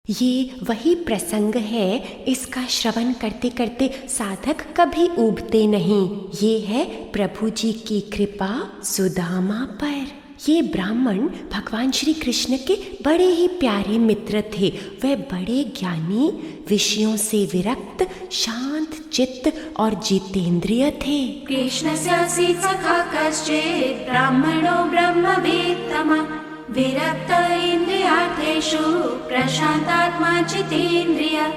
ये वही प्रसंग है, इसका श्रवण करते करते साधक कभी ऊबते नहीं। ये है प्रभु जी की कृपा सुदामा पर। ये ब्राह्मण भगवान श्री कृष्ण के बड़े ही प्यारे मित्र थे। वह बड़े ज्ञानी, विषयों से विरक्त, शांत चित्त और जितेंद्रिय थे। कृष्णस्य सखा कश्चित् ब्राह्मणो ब्रह्मवेत्तमा विरक्त इन्द्रियार्थेषु प्रशान्तात्मा जितेन्द्रिय।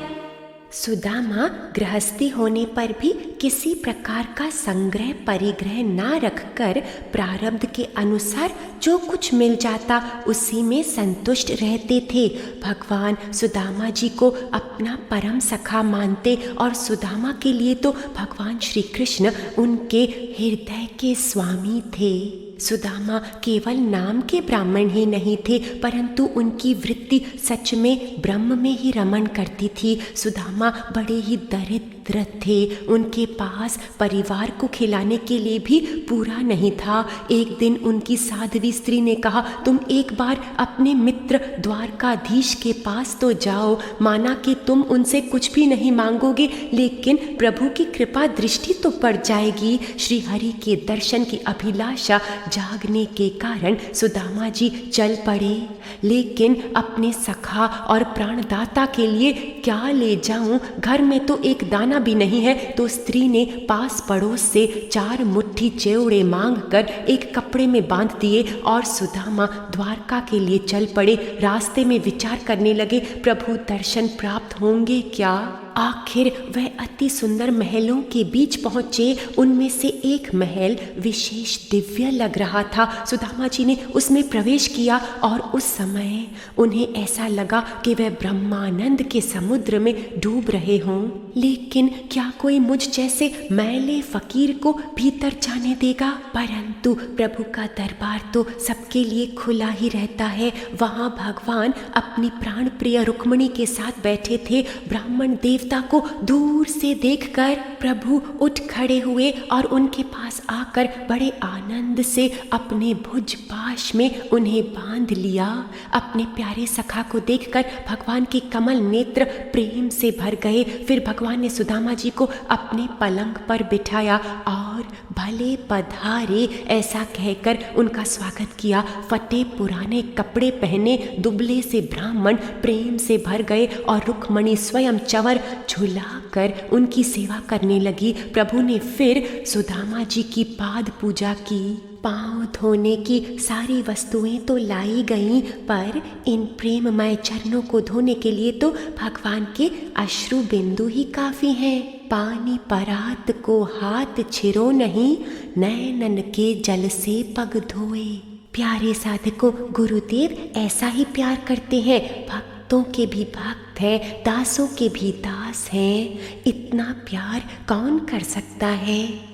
सुदामा गृहस्थी होने पर भी किसी प्रकार का संग्रह परिग्रह ना रखकर प्रारब्ध के अनुसार जो कुछ मिल जाता उसी में संतुष्ट रहते थे। भगवान सुदामा जी को अपना परम सखा मानते और सुदामा के लिए तो भगवान श्री कृष्ण उनके हृदय के स्वामी थे। सुदामा केवल नाम के ब्राह्मण ही नहीं थे, परंतु उनकी वृत्ति सच में ब्रह्म में ही रमण करती थी। सुदामा बड़े ही दरिद्र थे। उनके पास परिवार को खिलाने के लिए भी पूरा नहीं था। एक दिन उनकी साध्वी स्त्री ने कहा, तुम एक बार अपने मित्र द्वारकाधीश के पास तो जाओ। माना कि तुम उनसे कुछ भी नहीं मांगोगे, लेकिन प्रभु की कृपा दृष्टि तो पड़ जाएगी। श्री हरि के दर्शन की अभिलाषा जागने के कारण सुदामा जी चल पड़े। लेकिन अपने सखा और प्राणदाता के लिए क्या ले जाऊं? घर में तो एक दाना भी नहीं है। तो स्त्री ने पास पड़ोस से 4 मुट्ठी चिवड़े मांगकर एक कपड़े में बांध दिए और सुदामा द्वारका के लिए चल पड़े। रास्ते में विचार करने लगे, प्रभु दर्शन प्राप्त होंगे क्या? आखिर वह अति सुंदर महलों के बीच पहुंचे। उनमें से एक महल विशेष दिव्य लग रहा था। सुदामा जी ने उसमें प्रवेश किया और उस समय उन्हें ऐसा लगा कि वह ब्रह्मानंद के समुद्र में डूब रहे हों। लेकिन क्या कोई मुझ जैसे मैले फकीर को भीतर जाने देगा? परंतु प्रभु का दरबार तो सबके लिए खुला ही रहता है। वहां भगवान अपनी प्राण प्रिय रुक्मिणी के साथ बैठे थे। ब्राह्मण देवता को दूर से देखकर प्रभु उठ खड़े हुए और उनके पास आकर बड़े आनंद से अपने भुज पाश में उन्हें बांध लिया। अपने प्यारे सखा को देखकर भगवान के कमल नेत्र प्रेम से भर गए। फिर भगवान ने सुदामा जी को अपने पलंग पर बिठाया और भले पधारे ऐसा कहकर उनका स्वागत किया। फटे पुराने कपड़े पहने दुबले से ब्राह्मण प्रेम से भर गए और रुक्मिणी स्वयं चंवर झुलाकर उनकी सेवा करने लगी। प्रभु ने फिर सुदामा जी की पाद पूजा की। पाँव धोने की सारी वस्तुएं तो लाई गईं, पर इन प्रेममय चरणों को धोने के लिए तो भगवान के अश्रु बिंदु ही काफी हैं। पानी परात को हाथ छिरो नहीं, नैनन के जल से पग धोए। प्यारे साधकों, गुरुदेव ऐसा ही प्यार करते हैं। भक्तों के भी भक्त है, दासों के भी दास हैं। इतना प्यार कौन कर सकता है?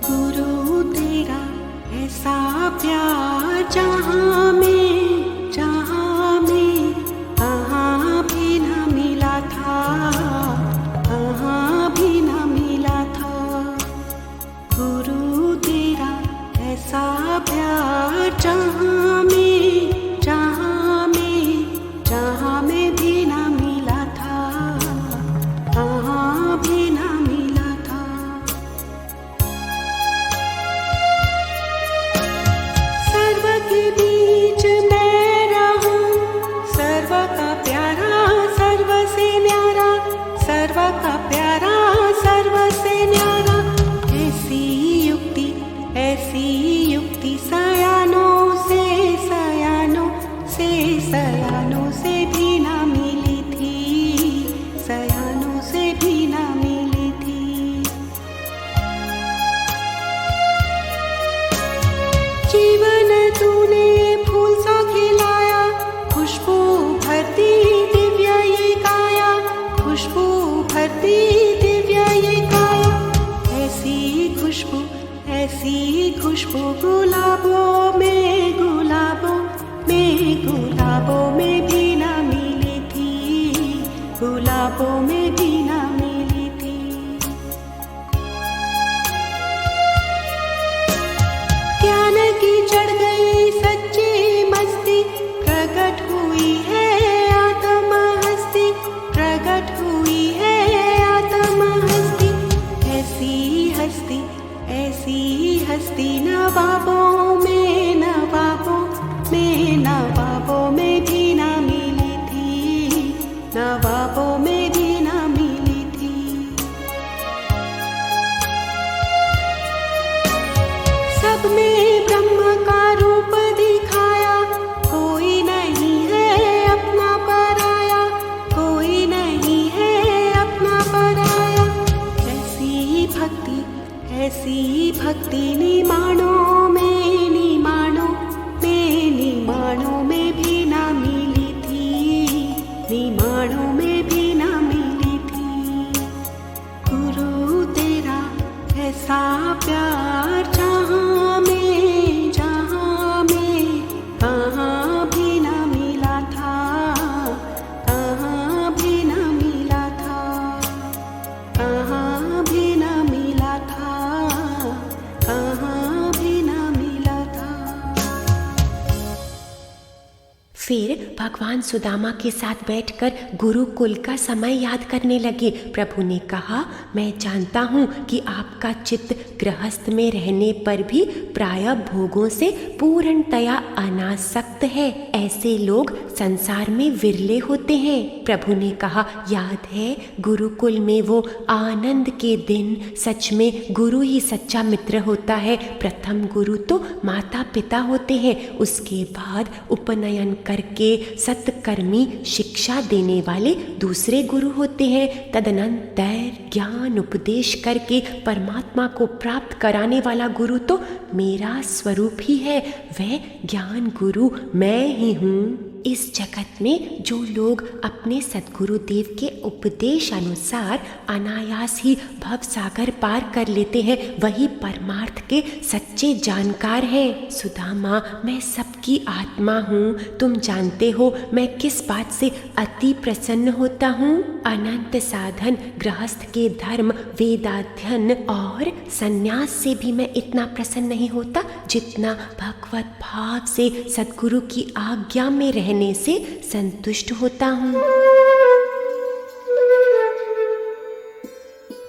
गुरु तेरा ऐसा प्यार जहाँ में कहाँ भी न मिला था, कहाँ भी न मिला था। गुरु तेरा ऐसा प्यार जहाँ में भी न मिला था, कहाँ भी न मिला था। सर्व के बीच मैं रहूं, सर्व का प्यारा सर्व से न्यारा, सर्व का प्यारा सर्व से न्यारा। ऐसी युक्ति सयानों से भी ना मिली थी, सयानों से भी ना मिली थी। जीवन तूने फूल सा खिलाया, खुशबू भरती दिव्य ये काया, खुशबू भरती दिव्य ये काया। ऐसी खुशबू गुलाबों में भी ना मिली थी, गुलाबों में भी ना मिली थी। ऐसी भक्ति निमाणों में भी ना मिली थी, निमाणों में भी ना मिली थी। गुरु तेरा ऐसा प्यार जहाँ में कहाँ भी ना मिला था, कहाँ भी ना मिला था, कहाँ भी ना मिला था, कहाँ भी ना मिला था। फिर भगवान सुदामा के साथ बैठकर गुरुकुल का समय याद करने लगे। प्रभु ने कहा, मैं जानता हूँ कि आपका चित्त गृहस्थ में रहने पर भी प्रायः भोगों से पूर्णतया अनासक्त है। ऐसे लोग संसार में विरले होते हैं। प्रभु ने कहा, याद है गुरुकुल में वो आनंद के दिन? सच में गुरु ही सच्चा मित्र होता है। प्रथम गुरु तो माता पिता होते हैं, उसके बाद उपनयन करके सत्कर्मी शिक्षा देने वाले दूसरे गुरु होते हैं। तदनंतर ज्ञान उपदेश करके परमात्मा को प्राप्त कराने वाला गुरु तो मेरा स्वरूप ही है। वह ज्ञान गुरु मैं ही हूँ। इस जगत में जो लोग अपने सद्गुरु देव के उपदेश अनुसार अनायास ही भव सागर पार कर लेते हैं, वही परमार्थ के सच्चे जानकार हैं। सुदामा, मैं सबकी आत्मा हूँ। तुम जानते हो मैं किस बात से अति प्रसन्न होता हूँ? अनंत साधन, गृहस्थ के धर्म, वेदाध्ययन और संन्यास से भी मैं इतना प्रसन्न नहीं होता जितना भगवत भाव से सद्गुरु की आज्ञा में रहने से संतुष्ट होता हूँ।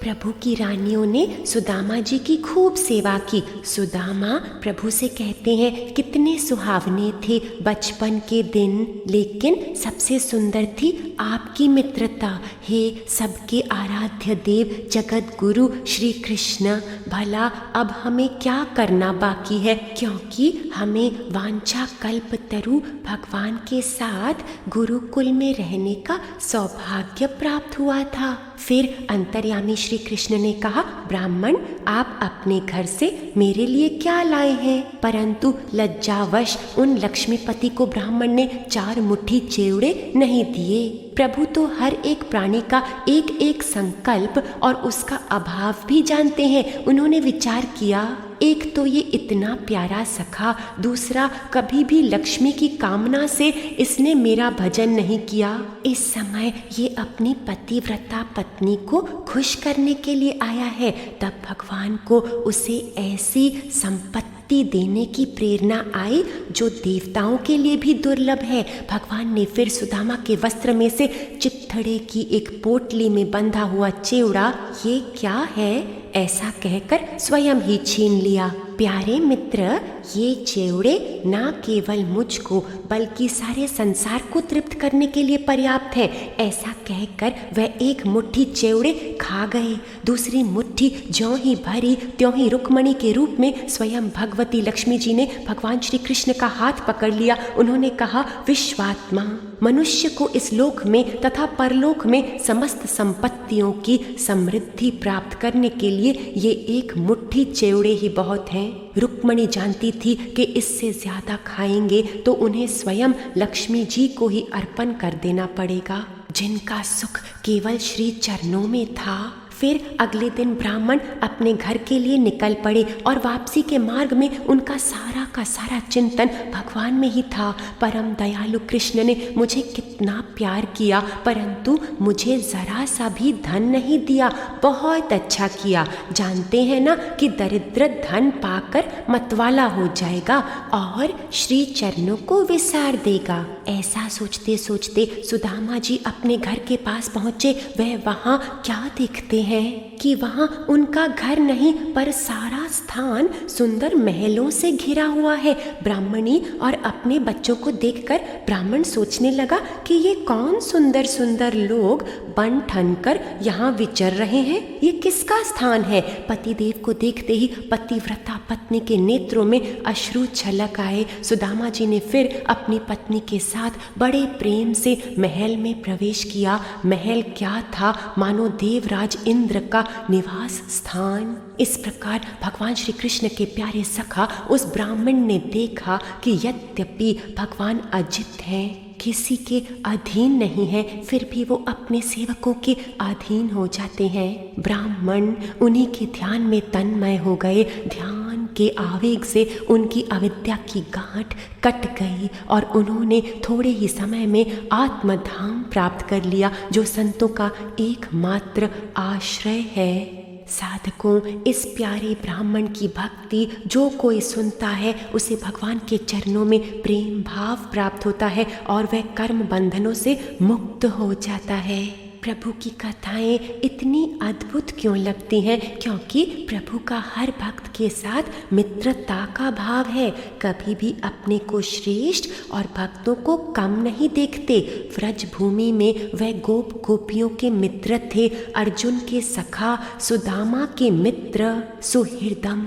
प्रभु की रानियों ने सुदामा जी की खूब सेवा की। सुदामा प्रभु से कहते हैं, कितने सुहावने थे बचपन के दिन, लेकिन सबसे सुंदर थी आपकी मित्रता। हे सबके आराध्य देव जगत गुरु श्री कृष्ण, भला अब हमें क्या करना बाकी है? क्योंकि हमें वांछा कल्प तरु भगवान के साथ गुरुकुल में रहने का सौभाग्य प्राप्त हुआ था। फिर अंतर्यामी श्री कृष्ण ने कहा, ब्राह्मण, आप अपने घर से मेरे लिए क्या लाए हैं? परंतु लज्जावश उन लक्ष्मीपति को ब्राह्मण ने 4 मुट्ठी चेवड़े नहीं दिए। प्रभु तो हर एक प्राणी का एक एक संकल्प और उसका अभाव भी जानते हैं। उन्होंने विचार किया, एक तो ये इतना प्यारा सखा, दूसरा कभी भी लक्ष्मी की कामना से इसने मेरा भजन नहीं किया। इस समय ये अपनी पतिव्रता पत्नी को खुश करने के लिए आया है। तब भगवान को उसे ऐसी संपत्ति देने की प्रेरणा आई जो देवताओं के लिए भी दुर्लभ है। भगवान ने फिर सुदामा के वस्त्र में से चित्थड़े की एक पोटली में बंधा हुआ चेवड़ा, ये क्या है ऐसा कहकर स्वयं ही छीन लिया। प्यारे मित्र, ये चेवड़े न केवल मुझको बल्कि सारे संसार को तृप्त करने के लिए पर्याप्त है। ऐसा कहकर वह एक मुट्ठी चेवड़े खा गए। दूसरी मुट्ठी ज्यों ही भरी त्यों ही रुक्मणी के रूप में स्वयं भगवती लक्ष्मी जी ने भगवान श्री कृष्ण का हाथ पकड़ लिया। उन्होंने कहा, विश्वात्मा, मनुष्य को इस लोक में तथा परलोक में समस्त संपत्तियों की समृद्धि प्राप्त करने के लिए ये एक मुट्ठी चेवड़े ही बहुत हैं। रुक्मणी जानती थी कि इससे ज्यादा खाएंगे तो उन्हें स्वयं लक्ष्मी जी को ही अर्पण कर देना पड़ेगा, जिनका सुख केवल श्री चरणों में था। फिर अगले दिन ब्राह्मण अपने घर के लिए निकल पड़े और वापसी के मार्ग में उनका सारा का सारा चिंतन भगवान में ही था। परम दयालु कृष्ण ने मुझे कितना प्यार किया, परंतु मुझे जरा सा भी धन नहीं दिया। बहुत अच्छा किया। जानते हैं ना कि दरिद्र धन पाकर मतवाला हो जाएगा और श्री चरणों को विसार देगा। ऐसा सोचते सोचते सुदामा जी अपने घर के पास पहुँचे। वह वहाँ क्या देखते हैं कि वहाँ उनका घर नहीं पर सारा स्थान सुंदर महलों से घिरा हुआ है। ब्राह्मणी और अपने बच्चों को देखकर ब्राह्मण सोचने लगा कि ये कौन सुंदर सुंदर लोग बन ठन कर यहाँ विचर रहे हैं, ये किसका स्थान है? पतिदेव को देखते ही पतिव्रता पत्नी के नेत्रों में अश्रु छलक आए। सुदामा जी ने फिर अपनी पत्नी के साथ बड़े प्रेम से महल में प्रवेश किया। महल क्या था, मानो देवराज इंद्र का निवास स्थान। इस प्रकार भगवान श्री कृष्ण के प्यारे सखा उस ब्राह्मण ने देखा कि यद्यपि भगवान अजित हैं, किसी के अधीन नहीं है, फिर भी वो अपने सेवकों के अधीन हो जाते हैं। ब्राह्मण उन्हीं के ध्यान में तन्मय हो गए। ध्यान के आवेग से उनकी अविद्या की गांठ कट गई और उन्होंने थोड़े ही समय में आत्मधाम प्राप्त कर लिया, जो संतों का एकमात्र आश्रय है। साधकों, इस प्यारे ब्राह्मण की भक्ति जो कोई सुनता है उसे भगवान के चरणों में प्रेम भाव प्राप्त होता है और वह कर्म बंधनों से मुक्त हो जाता है। प्रभु की कथाएं इतनी अद्भुत क्यों लगती हैं? क्योंकि प्रभु का हर भक्त के साथ मित्रता का भाव है। कभी भी अपने को श्रेष्ठ और भक्तों को कम नहीं देखते। व्रज भूमि में वह गोप गोपियों के मित्र थे, अर्जुन के सखा, सुदामा के मित्र, सुहृदम,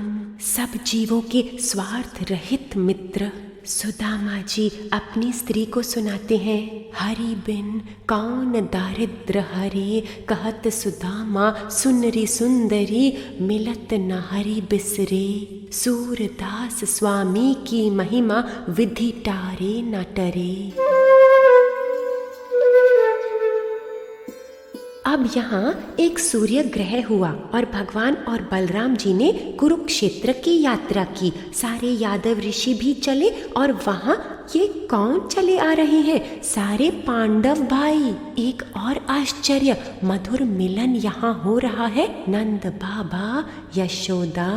सब जीवों के स्वार्थ रहित मित्र। सुदामा जी अपनी स्त्री को सुनाते हैं, हरि बिन कौन दारिद्र हरे, कहत सुदामा सुनरी सुंदरी, मिलत न हरि बिसरे, सूरदास स्वामी की महिमा, विधि टारे न टरे। अब यहाँ एक सूर्य ग्रह हुआ और भगवान और बलराम जी ने कुरुक्षेत्र की यात्रा की। सारे यादव ऋषि भी चले और वहाँ ये कौन चले आ रहे हैं? सारे पांडव भाई। एक और आश्चर्य, मधुर मिलन यहाँ हो रहा है। नंद बाबा, यशोदा,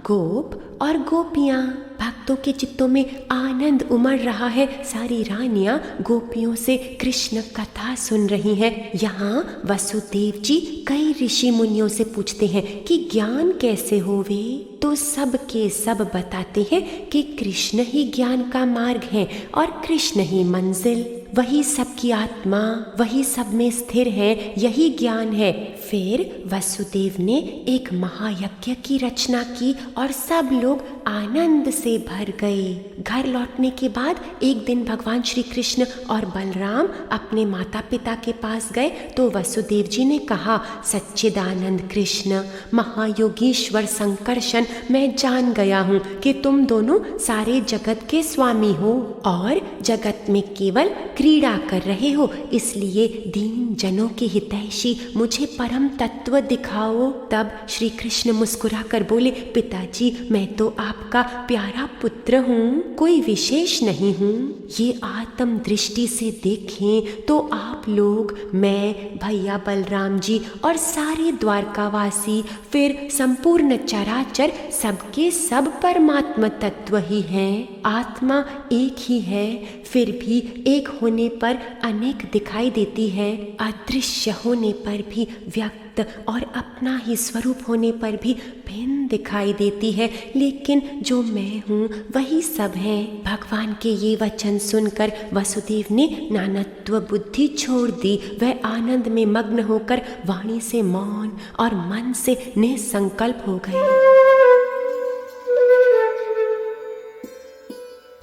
गोप और गोपियाँ। भक्तों के चित्तों में आनंद उमड़ रहा है। सारी रानियां गोपियों से कृष्ण कथा सुन रही हैं। यहाँ वसुदेव जी कई ऋषि मुनियों से पूछते हैं कि ज्ञान कैसे होवे, तो सब के सब बताते हैं कि कृष्ण ही ज्ञान का मार्ग है और कृष्ण ही मंजिल। वही सबकी आत्मा, वही सब में स्थिर है, यही ज्ञान है। फिर वसुदेव ने एक महायज्ञ की रचना की और सब लोग आनंद से भर गए। घर लौटने के बाद एक दिन भगवान श्री कृष्ण और बलराम अपने माता पिता के पास गए तो वसुदेव जी ने कहा, सच्चिदानंद कृष्ण, महायोगीश्वर संकर्षण, मैं जान गया हूँ कि तुम दोनों सारे जगत के स्वामी हो और जगत में केवल क्रीड़ा कर रहे हो, इसलिए दीन जनों के हितैषी मुझे परम तत्व दिखाओ। तब श्री कृष्ण मुस्कुराकर बोले, पिताजी, मैं तो आपका प्यारा पुत्र हूँ, कोई विशेष नहीं हूँ। ये आत्म दृष्टि से देखें तो आप लोग, मैं, भैया बलराम जी और सारे द्वारकावासी, फिर संपूर्ण चराचर, सबके सब परमात्मा तत्व ही हैं। आत्मा एक ही है, फिर भी एक होने पर अनेक दिखाई देती है, अदृश्य होने पर भी व्यक्त और अपना ही स्वरूप होने पर भी भिन्न दिखाई देती है, लेकिन जो मैं हूँ वही सब है। भगवान के ये वचन सुनकर वसुदेव ने नानत्व बुद्धि छोड़ दी। वह आनंद में मग्न होकर वाणी से मौन और मन से निसंकल्प हो गए।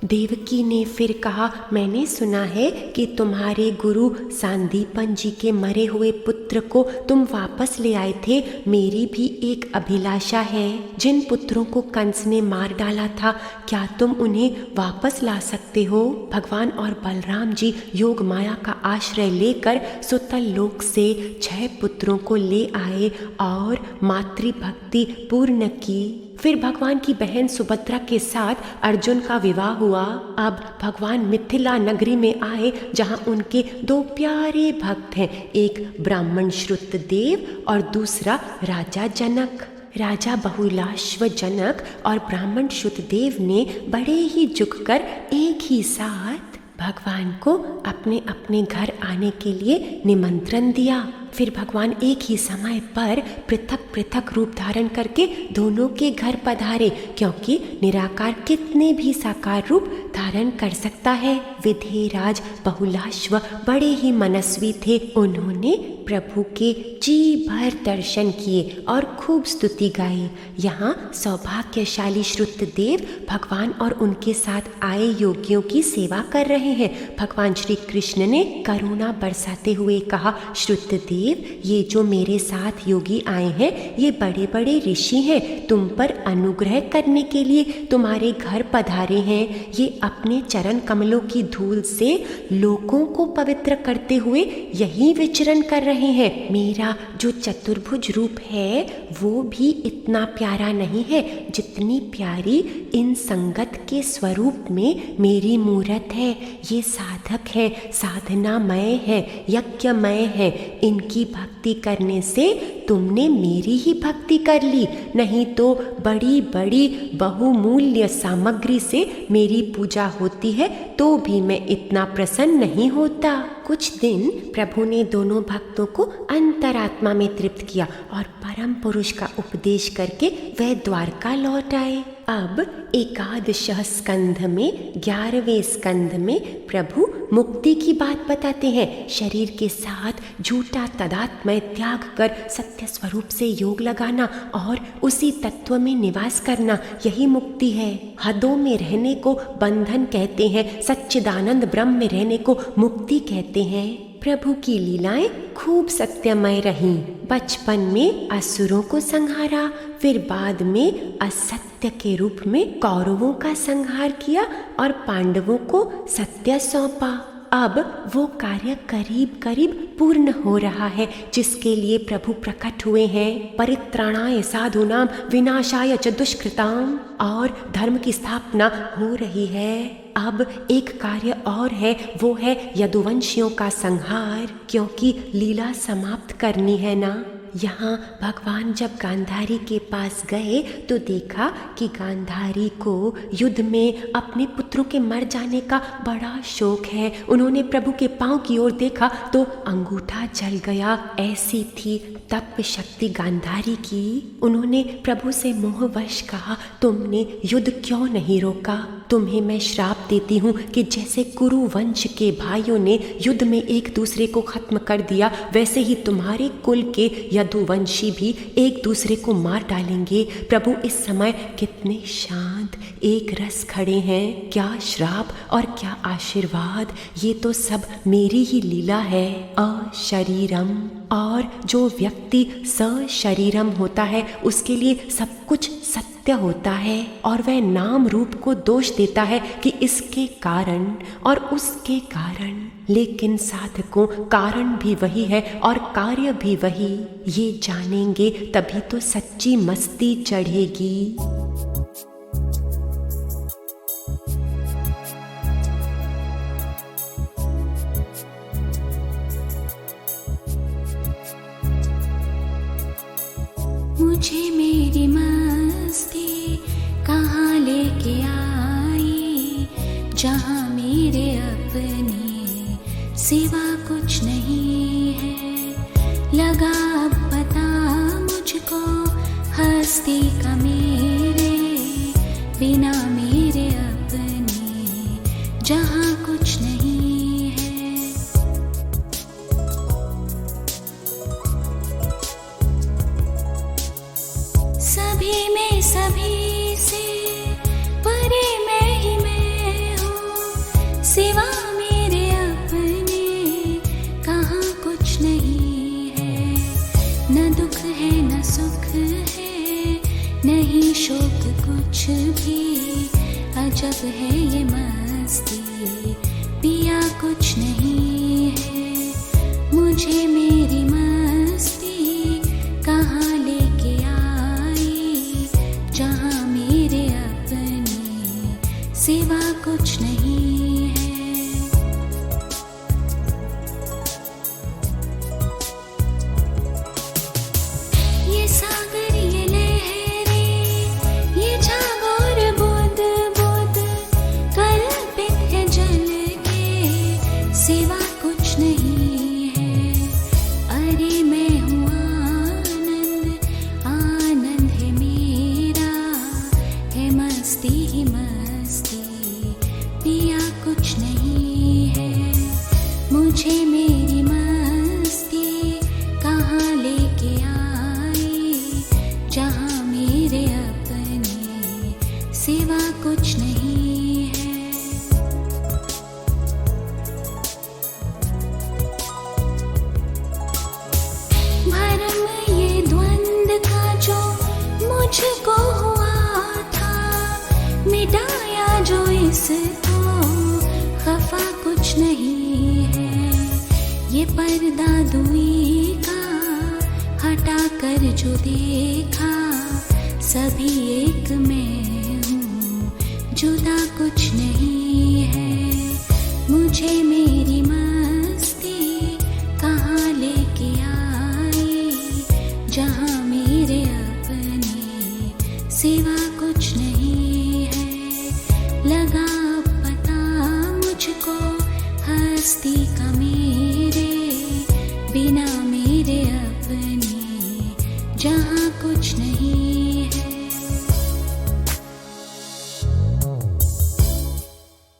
देवकी ने फिर कहा, मैंने सुना है कि तुम्हारे गुरु सांदीपन जी के मरे हुए पुत्र को तुम वापस ले आए थे। मेरी भी एक अभिलाषा है। जिन पुत्रों को कंस ने मार डाला था, क्या तुम उन्हें वापस ला सकते हो? भगवान और बलराम जी योग माया का आश्रय लेकर सुतल लोक से 6 पुत्रों को ले आए और मातृभक्ति पूर्ण की। फिर भगवान की बहन सुभद्रा के साथ अर्जुन का विवाह हुआ। अब भगवान मिथिला नगरी में आए, जहां उनके 2 प्यारे भक्त हैं, एक ब्राह्मण श्रुतदेव और दूसरा राजा जनक। राजा बहुलाश्व जनक और ब्राह्मण श्रुतदेव ने बड़े ही झुककर एक ही साथ भगवान को अपने अपने घर आने के लिए निमंत्रण दिया। फिर भगवान एक ही समय पर पृथक पृथक रूप धारण करके दोनों के घर पधारे, क्योंकि निराकार कितने भी साकार रूप धारण कर सकता है। विधेयराज बहुलाश्व बड़े ही मनस्वी थे। उन्होंने प्रभु के जी भर दर्शन किए और खूब स्तुति गाई। यहाँ सौभाग्यशाली श्रुतदेव भगवान और उनके साथ आए योगियों की सेवा कर रहे हैं। भगवान श्री कृष्ण ने करुणा बरसाते हुए कहा, श्रुतदेव, ये जो मेरे साथ योगी आए हैं ये बड़े बड़े ऋषि हैं, तुम पर अनुग्रह करने के लिए तुम्हारे घर पधारे हैं। ये अपने चरण कमलों की धूल से लोगों को पवित्र करते हुए यही विचरण कर रहे हैं। मेरा जो चतुर्भुज रूप है वो भी इतना प्यारा नहीं है जितनी प्यारी इन संगत के स्वरूप में मेरी मूरत है। ये साधक है, साधनामय है, यज्ञमय है। इनकी भक्ति करने से तुमने मेरी ही भक्ति कर ली, नहीं तो बड़ी बड़ी बहुमूल्य सामग्री से मेरी पूजा होती है तो भी मैं इतना प्रसन्न नहीं होता। कुछ दिन प्रभु ने दोनों भक्तों को अंतरात्मा में तृप्त किया और परम पुरुष का उपदेश करके वे द्वारका लौट आए। अब 11 स्कंध में 11वें स्कंध में प्रभु मुक्ति की बात बताते हैं। शरीर के साथ झूठा तदात्म्य त्याग कर सत्य स्वरूप से योग लगाना और उसी तत्व में निवास करना, यही मुक्ति है। हदों में रहने को बंधन कहते हैं, सच्चिदानंद ब्रह्म में रहने को मुक्ति कहते हैं। प्रभु की लीलाएं खूब सत्यमय रहीं। बचपन में असुरों को संहारा, फिर बाद में असत्य के रूप में कौरवों का संहार किया और पांडवों को सत्य सौंपा। अब वो कार्य करीब करीब पूर्ण हो रहा है जिसके लिए प्रभु प्रकट हुए हैं। परित्राणाय साधूनां विनाशाय च दुष्कृतां, और धर्म की स्थापना हो रही है। अब एक कार्य और है, वो है यदुवंशियों का संहार, क्योंकि लीला समाप्त करनी है ना। यहाँ भगवान जब गांधारी के पास गए तो देखा कि गांधारी को युद्ध में अपने पुत्रों के मर जाने का बड़ा शोक है। उन्होंने प्रभु के पांव की ओर देखा तो अंगूठा जल गया। ऐसी थी तप शक्ति गांधारी की। उन्होंने प्रभु से मोहवश कहा, तुमने युद्ध क्यों नहीं रोका? तुम्हें मैं श्राप देती हूँ कि जैसे कुरु वंश के भाइयों ने युद्ध में एक दूसरे को खत्म कर दिया, वैसे ही तुम्हारे कुल के यदुवंशी भी एक दूसरे को मार डालेंगे। प्रभु इस समय कितने शांत एक रस खड़े हैं। क्या श्राप और क्या आशीर्वाद, ये तो सब मेरी ही लीला है। अशरीरम, और जो व्यक्ति सशरीरम होता है उसके लिए सब कुछ सत्य होता है, और वह नाम रूप को दोष देता है कि इसके कारण और उसके कारण। लेकिन साधकों, कारण भी वही है और कार्य भी वही। ये जानेंगे तभी तो सच्ची मस्ती चढ़ेगी। मुझे मेरी मस्ती कहाँ लेके आई, जहाँ मेरे अपने सिवा कुछ नहीं है। लगा अब पता मुझको हस्ती का, मेरे बिना मेरे अपने जहाँ कुछ नहीं है। सभी में सभी से परे मैं ही मैं हूँ, सिवा मेरे अपने कहाँ कुछ नहीं है। न दुख है न सुख है, नहीं शोक कुछ भी। अजब है ये मस्ती, पिया कुछ नहीं है। मुझे मेरी मस्ती कहाँ लेके आई, जहाँ मेरे अपने सिवा कुछ नहीं है। ये सागर ये लहरें ये झागोर बुद बुद, कल्पित है जल के सिवा कुछ नहीं है। अरे पास तो खफा कुछ नहीं है। ये पर्दा दुई का हटा कर जो देखा, सभी एक में हूँ, जुदा कुछ नहीं है। मुझे मेरी मस्ती कहाँ लेके आई, जहाँ मेरे अपने सिवा कुछ नहीं है। लगा पता मुझको हस्ती का, मेरे बिना मेरे अपने जहाँ कुछ नहीं है।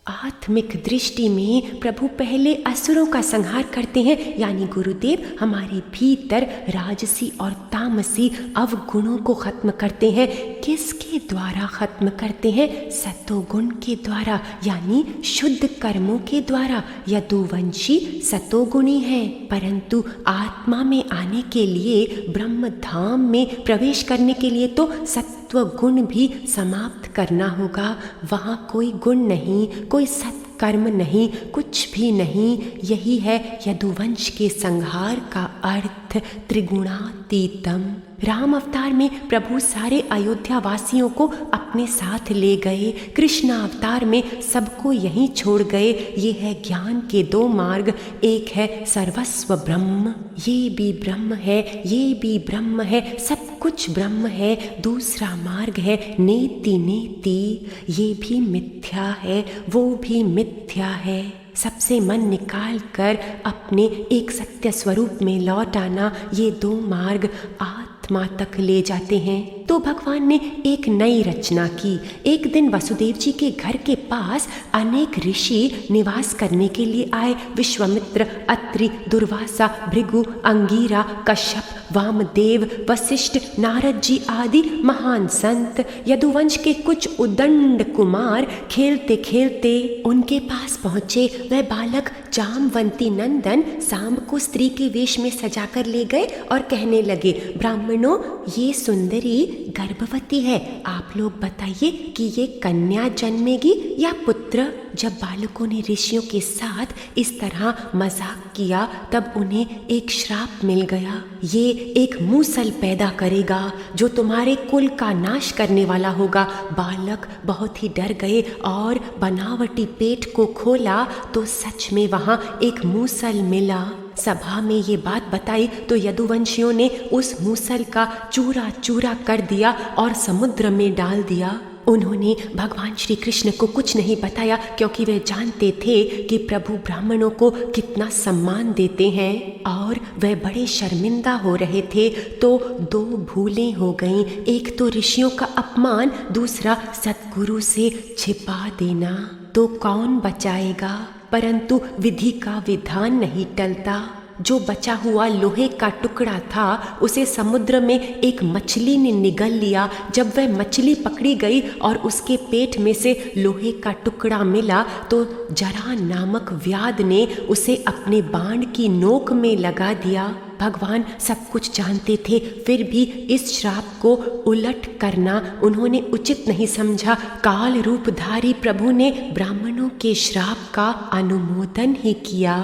आत्मिक दृष्टि में प्रभु पहले असुरों का संहार करते हैं, यानी गुरुदेव हमारे भीतर राजसी और तामसी अवगुणों को खत्म करते हैं। किसके द्वारा खत्म करते हैं? सतोगुण के द्वारा, यानी शुद्ध कर्मों के द्वारा। यदुवंशी सतोगुणी है, परंतु आत्मा में आने के लिए, ब्रह्म धाम में प्रवेश करने के लिए तो सत्व गुण भी समाप्त करना होगा। वहाँ कोई गुण नहीं, कोई सत्कर्म नहीं, कुछ भी नहीं। यही है यदुवंश के संहार का अर्थ, त्रिगुणातीतम। राम अवतार में प्रभु सारे अयोध्या वासियों को अपने साथ ले गए। कृष्ण अवतार में सबको यहीं छोड़ गए। ये है ज्ञान के दो मार्ग, एक है सर्वस्व ब्रह्म, ये भी ब्रह्म है, ये भी ब्रह्म है, सब कुछ ब्रह्म है। दूसरा मार्ग है नेति नेति, ये भी मिथ्या है, वो भी मिथ्या है। सबसे मन निकाल कर अपने एक सत्य स्वरूप में लौट आना, ये दो मार्ग आत्मा तक ले जाते हैं। तो भगवान ने एक नई रचना की। एक दिन वसुदेव जी के घर के पास अनेक ऋषि निवास करने के लिए आए। विश्वामित्र, अत्रि, दुर्वासा, भृगु, अंगीरा, कश्यप, वामदेव, वशिष्ठ, नारद जी आदि महान संत। यदुवंश के कुछ उदंड कुमार खेलते खेलते उनके पास पहुँचे। वह बालक जामवंती नंदन सांब को स्त्री के वेश में सजाकर ले गए और कहने लगे, ब्राह्मणों, ये सुंदरी गर्भवती है, आप लोग बताइए कि ये कन्या जन्मेगी या पुत्र। जब बालकों ने ऋषियों के साथ इस तरह मजाक किया, तब उन्हें एक श्राप मिल गया। ये एक मूसल पैदा करेगा जो तुम्हारे कुल का नाश करने वाला होगा। बालक बहुत ही डर गए और बनावटी पेट को खोला तो सच में वहाँ एक मूसल मिला। सभा में ये बात बताई तो यदुवंशियों ने उस मूसल का चूरा चूरा कर दिया और समुद्र में डाल दिया। उन्होंने भगवान श्री कृष्ण को कुछ नहीं बताया, क्योंकि वे जानते थे कि प्रभु ब्राह्मणों को कितना सम्मान देते हैं और वे बड़े शर्मिंदा हो रहे थे। तो दो भूलें हो गईं, एक तो ऋषियों का अपमान, दूसरा सद्गुरु से छिपा देना। तो कौन बचाएगा? परंतु विधि का विधान नहीं टलता। जो बचा हुआ लोहे का टुकड़ा था उसे समुद्र में एक मछली ने निगल लिया। जब वह मछली पकड़ी गई और उसके पेट में से लोहे का टुकड़ा मिला तो जरा नामक व्याध ने उसे अपने बाण की नोक में लगा दिया। भगवान सब कुछ जानते थे, फिर भी इस श्राप को उलट करना उन्होंने उचित नहीं समझा। काल रूपधारी प्रभु ने ब्राह्मणों के श्राप का अनुमोदन ही किया।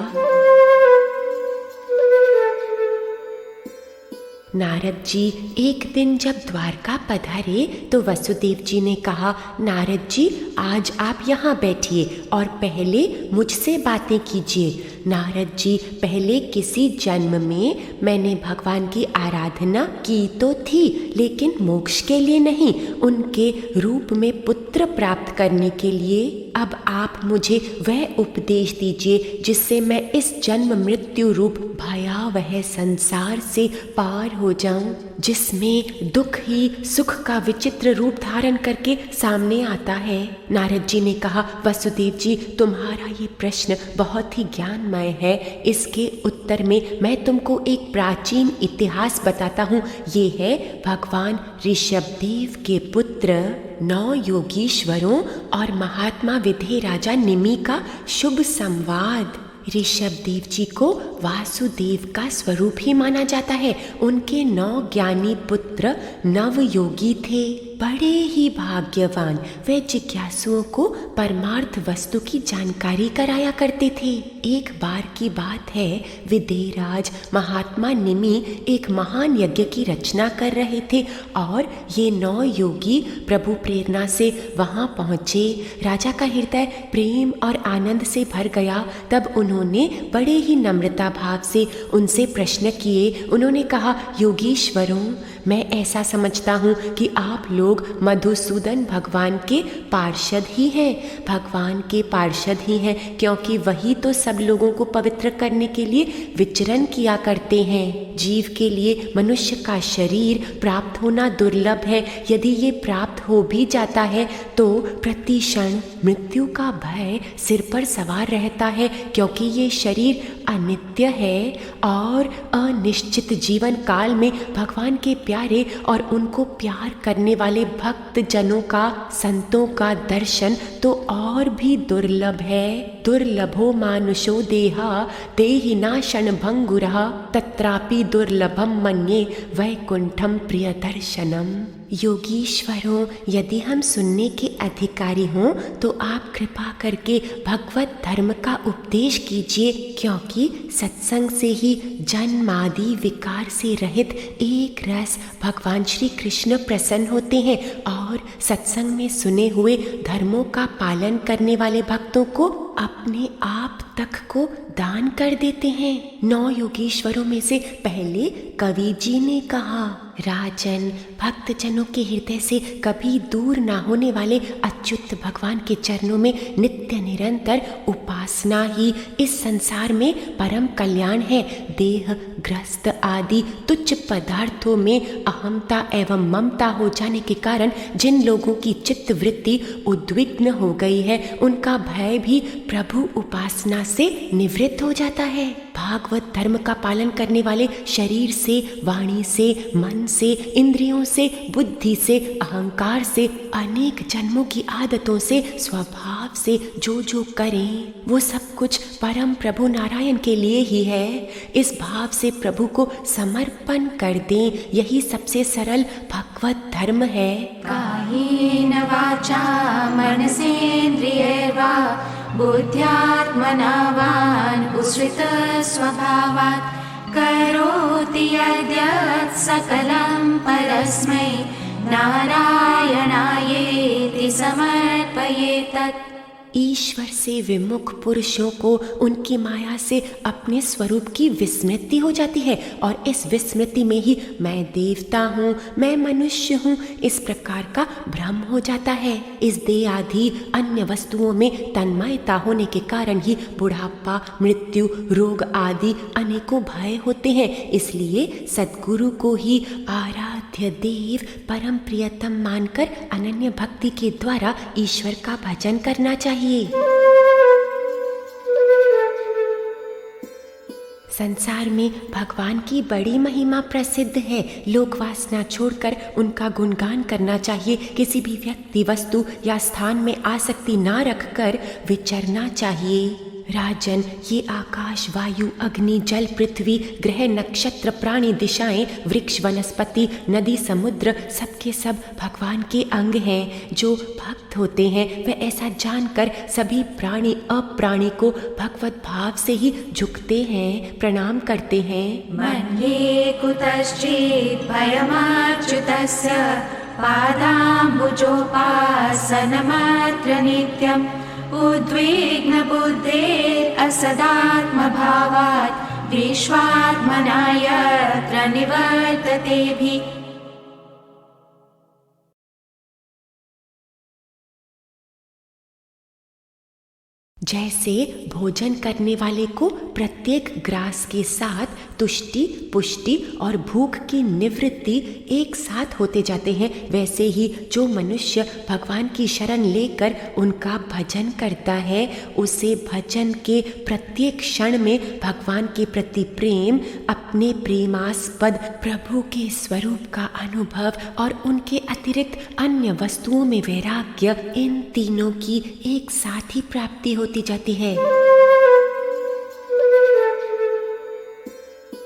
नारद जी एक दिन जब द्वारका पधारे तो वसुदेव जी ने कहा, नारद जी आज आप यहाँ बैठिए और पहले मुझसे बातें कीजिए। नारद जी, पहले किसी जन्म में मैंने भगवान की आराधना की तो थी, लेकिन मोक्ष के लिए नहीं, उनके रूप में पुत्र प्राप्त करने के लिए। अब आप मुझे वह उपदेश दीजिए जिससे मैं इस जन्म मृत्यु रूप भयावह संसार से पार हो जाऊं, जिसमें दुख ही सुख का विचित्र रूप धारण करके सामने आता है। नारद जी ने कहा, वसुदेव जी, तुम्हारा ये प्रश्न बहुत ही ज्ञानमय है। इसके उत्तर में मैं तुमको एक प्राचीन इतिहास बताता हूँ। ये है भगवान ऋषभदेव के पुत्र 9 योगीश्वरों और महात्मा विधेय राजा निमि का शुभ संवाद। ऋषभदेव जी को वासुदेव का स्वरूप ही माना जाता है। उनके 9 ज्ञानी पुत्र नव योगी थे। बड़े ही भाग्यवान व जिज्ञासुओं को परमार्थ वस्तु की जानकारी कराया करते थे। एक बार की बात है, विदेहराज महात्मा निमि एक महान यज्ञ की रचना कर रहे थे और ये 9 योगी प्रभु प्रेरणा से वहां पहुंचे। राजा का हृदय प्रेम और आनंद से भर गया। तब उन्होंने बड़े ही नम्रता भाव से उनसे प्रश्न किए। उन्होंने कहा, योगीश्वरों, मैं ऐसा समझता हूँ कि आप लोग मधुसूदन भगवान के पार्षद ही हैं। भगवान के पार्षद ही हैं क्योंकि वही तो सब लोगों को पवित्र करने के लिए विचरण किया करते हैं। जीव के लिए मनुष्य का शरीर प्राप्त होना दुर्लभ है। यदि ये प्राप्त हो भी जाता है तो प्रति क्षण मृत्यु का भय सिर पर सवार रहता है, क्योंकि ये शरीर अनित्य है और अनिश्चित जीवन काल में भगवान के प्यारे और उनको प्यार करने वाले भक्त जनों का, संतों का दर्शन तो और भी दुर्लभ है। दुर्लभो मानुषो देहा देहिना क्षणभंगुरः तत्रापि दुर्लभम मन्ये वैकुंठम प्रिय दर्शनम। योगीश्वरों, यदि हम सुनने के अधिकारी हों तो आप कृपा करके भगवत धर्म का उपदेश कीजिए, क्योंकि सत्संग से ही जन्मादि विकार से रहित एक रस भगवान श्री कृष्ण प्रसन्न होते हैं और सत्संग में सुने हुए धर्मों का पालन करने वाले भक्तों को अपने आप तक को दान कर देते हैं। 9 योगीश्वरों में से पहले कवि जी ने कहा, राजन, भक्तजनों के हृदय से कभी दूर ना होने वाले अच्युत भगवान के चरणों में नित्य निरंतर उपासना ही इस संसार में परम कल्याण है। देह ग्रस्त आदि तुच्छ पदार्थों में अहमता एवं ममता हो जाने के कारण जिन लोगों की चित्त वृत्ति उद्विग्न हो गई है, उनका भय भी प्रभु उपासना से निवृत्त हो जाता है। भागवत धर्म का पालन करने वाले शरीर से, वाणी से, मन से, इंद्रियों से, बुद्धि से, अहंकार से, अनेक जन्मों की आदतों से, स्वभाव से जो जो करें वो सब कुछ परम प्रभु नारायण के लिए ही है। इस भाव से प्रभु को समर्पण कर दें, यही सबसे सरल भगवत धर्म है। कायेन वाचा मनसेन्द्रियैर्वा बुद्ध्यात्मना वान् उश्रित स्वभावात् करोति यद्यत् सकलं परस्मै नारायणायेति समर्पयेतत्। ईश्वर से विमुख पुरुषों को उनकी माया से अपने स्वरूप की विस्मृति हो जाती है और इस विस्मृति में ही मैं देवता हूँ, मैं मनुष्य हूँ, इस प्रकार का भ्रम हो जाता है। इस देह आदि अन्य वस्तुओं में तन्मयता होने के कारण ही बुढ़ापा, मृत्यु, रोग आदि अनेकों भय होते हैं। इसलिए सद्गुरु को ही आराध्य देव परम प्रियतम मानकर अनन्य भक्ति के द्वारा ईश्वर का भजन करना चाहिए। संसार में भगवान की बड़ी महिमा प्रसिद्ध है। लोक वासना छोड़कर उनका गुणगान करना चाहिए। किसी भी व्यक्ति, वस्तु या स्थान में आसक्ति ना रखकर विचरना चाहिए। राजन, ये आकाश, वायु, अग्नि, जल, पृथ्वी, ग्रह, नक्षत्र, प्राणी, दिशाएं, वृक्ष, वनस्पति, नदी, समुद्र सबके सब भगवान के अंग हैं। जो भक्त होते हैं वे ऐसा जानकर सभी प्राणी अप्राणी को भगवत भाव से ही झुकते हैं, प्रणाम करते हैं। मन्ये कुतश्चित् भयमच्युतस्य पादाम्बुजोपासनमात्र नित्यम् उद्विग्न बुद्धेर् असदात्मभावात् विश्वात्मना यत्र निवर्तते भी। जैसे भोजन करने वाले को प्रत्येक ग्रास के साथ तुष्टि, पुष्टि और भूख की निवृत्ति एक साथ होते जाते हैं, वैसे ही जो मनुष्य भगवान की शरण लेकर उनका भजन करता है, उसे भजन के प्रत्येक क्षण में भगवान के प्रति प्रेम, अपने प्रेमास्पद प्रभु के स्वरूप का अनुभव और उनके अतिरिक्त अन्य वस्तुओं में वैराग्य, इन तीनों की एक साथ ही प्राप्ति होती जाती है।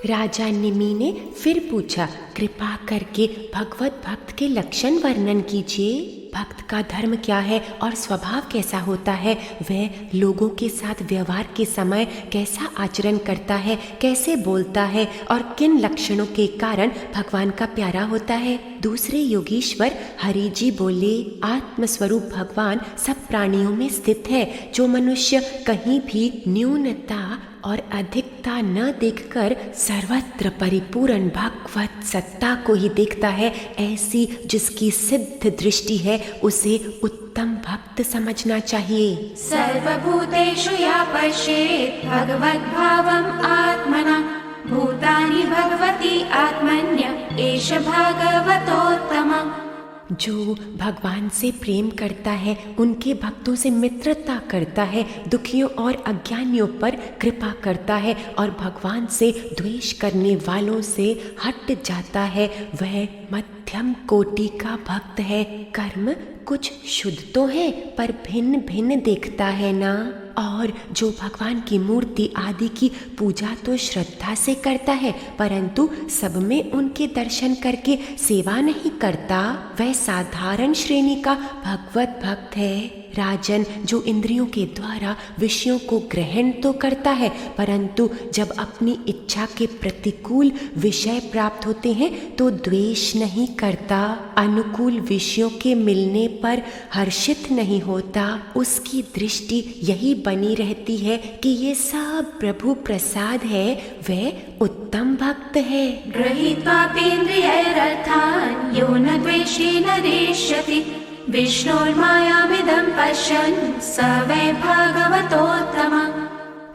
राजा निमि ने फिर पूछा, कृपा करके भगवत भक्त के लक्षण वर्णन कीजिए। भक्त का धर्म क्या है और स्वभाव कैसा होता है? वह लोगों के साथ व्यवहार के समय कैसा आचरण करता है, कैसे बोलता है और किन लक्षणों के कारण भगवान का प्यारा होता है? दूसरे योगीश्वर हरि जी बोले, आत्मस्वरूप भगवान सब प्राणियों में स्थित है। जो मनुष्य कहीं भी न्यूनता और अधिकता न देखकर सर्वत्र परिपूर्ण भगवत सत्ता को ही देखता है, ऐसी जिसकी सिद्ध दृष्टि है, उसे उत्तम भक्त समझना चाहिए। सर्वभूतेषु या पश्येत् भगवद्भावम् आत्मना भूतानि भगवती आत्मन्य एष भागवतोत्तमः। जो भगवान से प्रेम करता है, उनके भक्तों से मित्रता करता है, दुखियों और अज्ञानियों पर कृपा करता है और भगवान से द्वेष करने वालों से हट जाता है, वह मध्यम कोटि का भक्त है। कर्म कुछ शुद्ध तो है पर भिन्न भिन्न देखता है ना। और जो भगवान की मूर्ति आदि की पूजा तो श्रद्धा से करता है, परंतु सब में उनके दर्शन करके सेवा नहीं करता, वह साधारण श्रेणी का भगवत भक्त है। राजन, जो इंद्रियों के द्वारा विषयों को ग्रहण तो करता है, परंतु जब अपनी इच्छा के प्रतिकूल विषय प्राप्त होते हैं तो द्वेष नहीं करता, अनुकूल विषयों के मिलने पर हर्षित नहीं होता। उसकी दृष्टि यही बनी रहती है कि ये सब प्रभु प्रसाद है, वह उत्तम भक्त है। गृहीत्वापीन्द्रियैरर्थान् यो न द्वेषी न नेष्यति विष्णोर्मायामिदं पश्यन् स वै भागवतोत्तमः।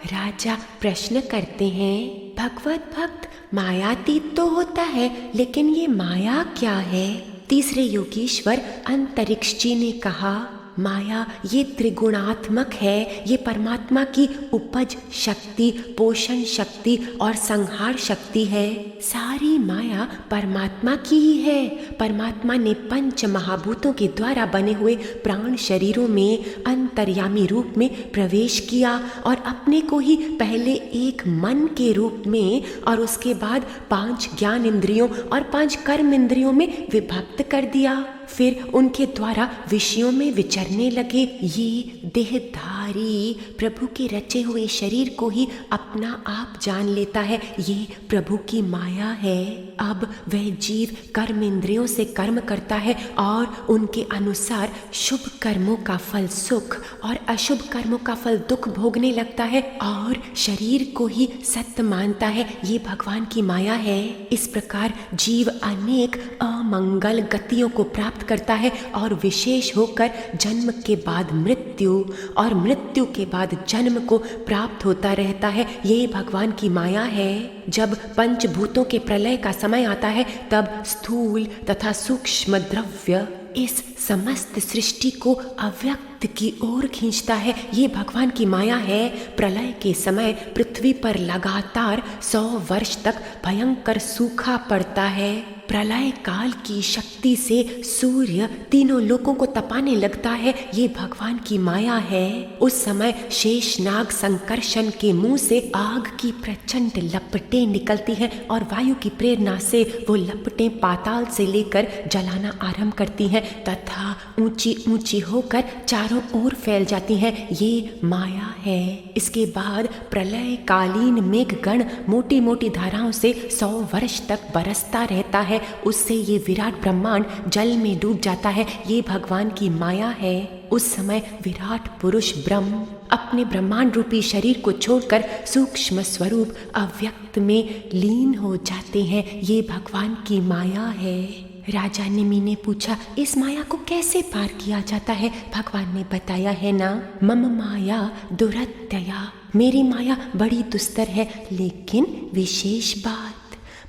राजा प्रश्न करते हैं, भगवत भक्त मायातीत तो होता है, लेकिन ये माया क्या है? तीसरे योगीश्वर अंतरिक्षजी ने कहा, माया ये त्रिगुणात्मक है। ये परमात्मा की उपज शक्ति, पोषण शक्ति और संहार शक्ति है। सारी माया परमात्मा की ही है। परमात्मा ने पंच महाभूतों के द्वारा बने हुए प्राण शरीरों में अंतर्यामी रूप में प्रवेश किया और अपने को ही पहले एक मन के रूप में और उसके बाद 5 ज्ञान इंद्रियों और 5 कर्म इंद्रियों में विभक्त कर दिया। फिर उनके द्वारा विषयों में विचरने लगे। ये देहधारी प्रभु के रचे हुए शरीर को ही अपना आप जान लेता है। ये प्रभु की माया है। अब वह जीव कर्म इंद्रियों से कर्म करता है और उनके अनुसार शुभ कर्मों का फल सुख और अशुभ कर्मों का फल दुख भोगने लगता है और शरीर को ही सत्य मानता है। ये भगवान की माया है। इस प्रकार जीव अनेक अमंगल गतियों को प्राप्त करता है और विशेष होकर जन्म के बाद मृत्यु और मृत्यु के बाद जन्म को प्राप्त होता रहता है। ये भगवान की माया है। जब पंचभूतों के प्रलय का समय आता है, तब स्थूल तथा सूक्ष्म द्रव्य इस समस्त सृष्टि को अव्यक्त की ओर खींचता है। ये भगवान की माया है। प्रलय के समय पृथ्वी पर लगातार 100 वर्ष तक भयंकर सूखा पड़ता है। प्रलय काल की शक्ति से सूर्य तीनों लोकों को तपाने लगता है। ये भगवान की माया है। उस समय शेषनाग संकर्षण के मुंह से आग की प्रचंड लपटें निकलती हैं और वायु की प्रेरणा से वो लपटें पाताल से लेकर जलाना आरंभ करती हैं तथा ऊंची ऊंची होकर चारों ओर फैल जाती हैं। ये माया है। इसके बाद प्रलय कालीन मेघगण मोटी मोटी धाराओं से 100 वर्ष तक बरसता रहता है। उससे ये विराट ब्रह्मांड जल में डूब जाता है। ये भगवान की माया है। उस समय विराट पुरुष ब्रह्म अपने ब्रह्मांड रूपी शरीर को छोड़कर सूक्ष्म स्वरूप अव्यक्त में लीन हो जाते हैं। ये भगवान की माया है। राजा निमि ने पूछा, इस माया को कैसे पार किया जाता है? भगवान ने बताया है ना, मम माया दुरत्यया, मेरी माया बड़ी दुस्तर है, लेकिन विशेष बात,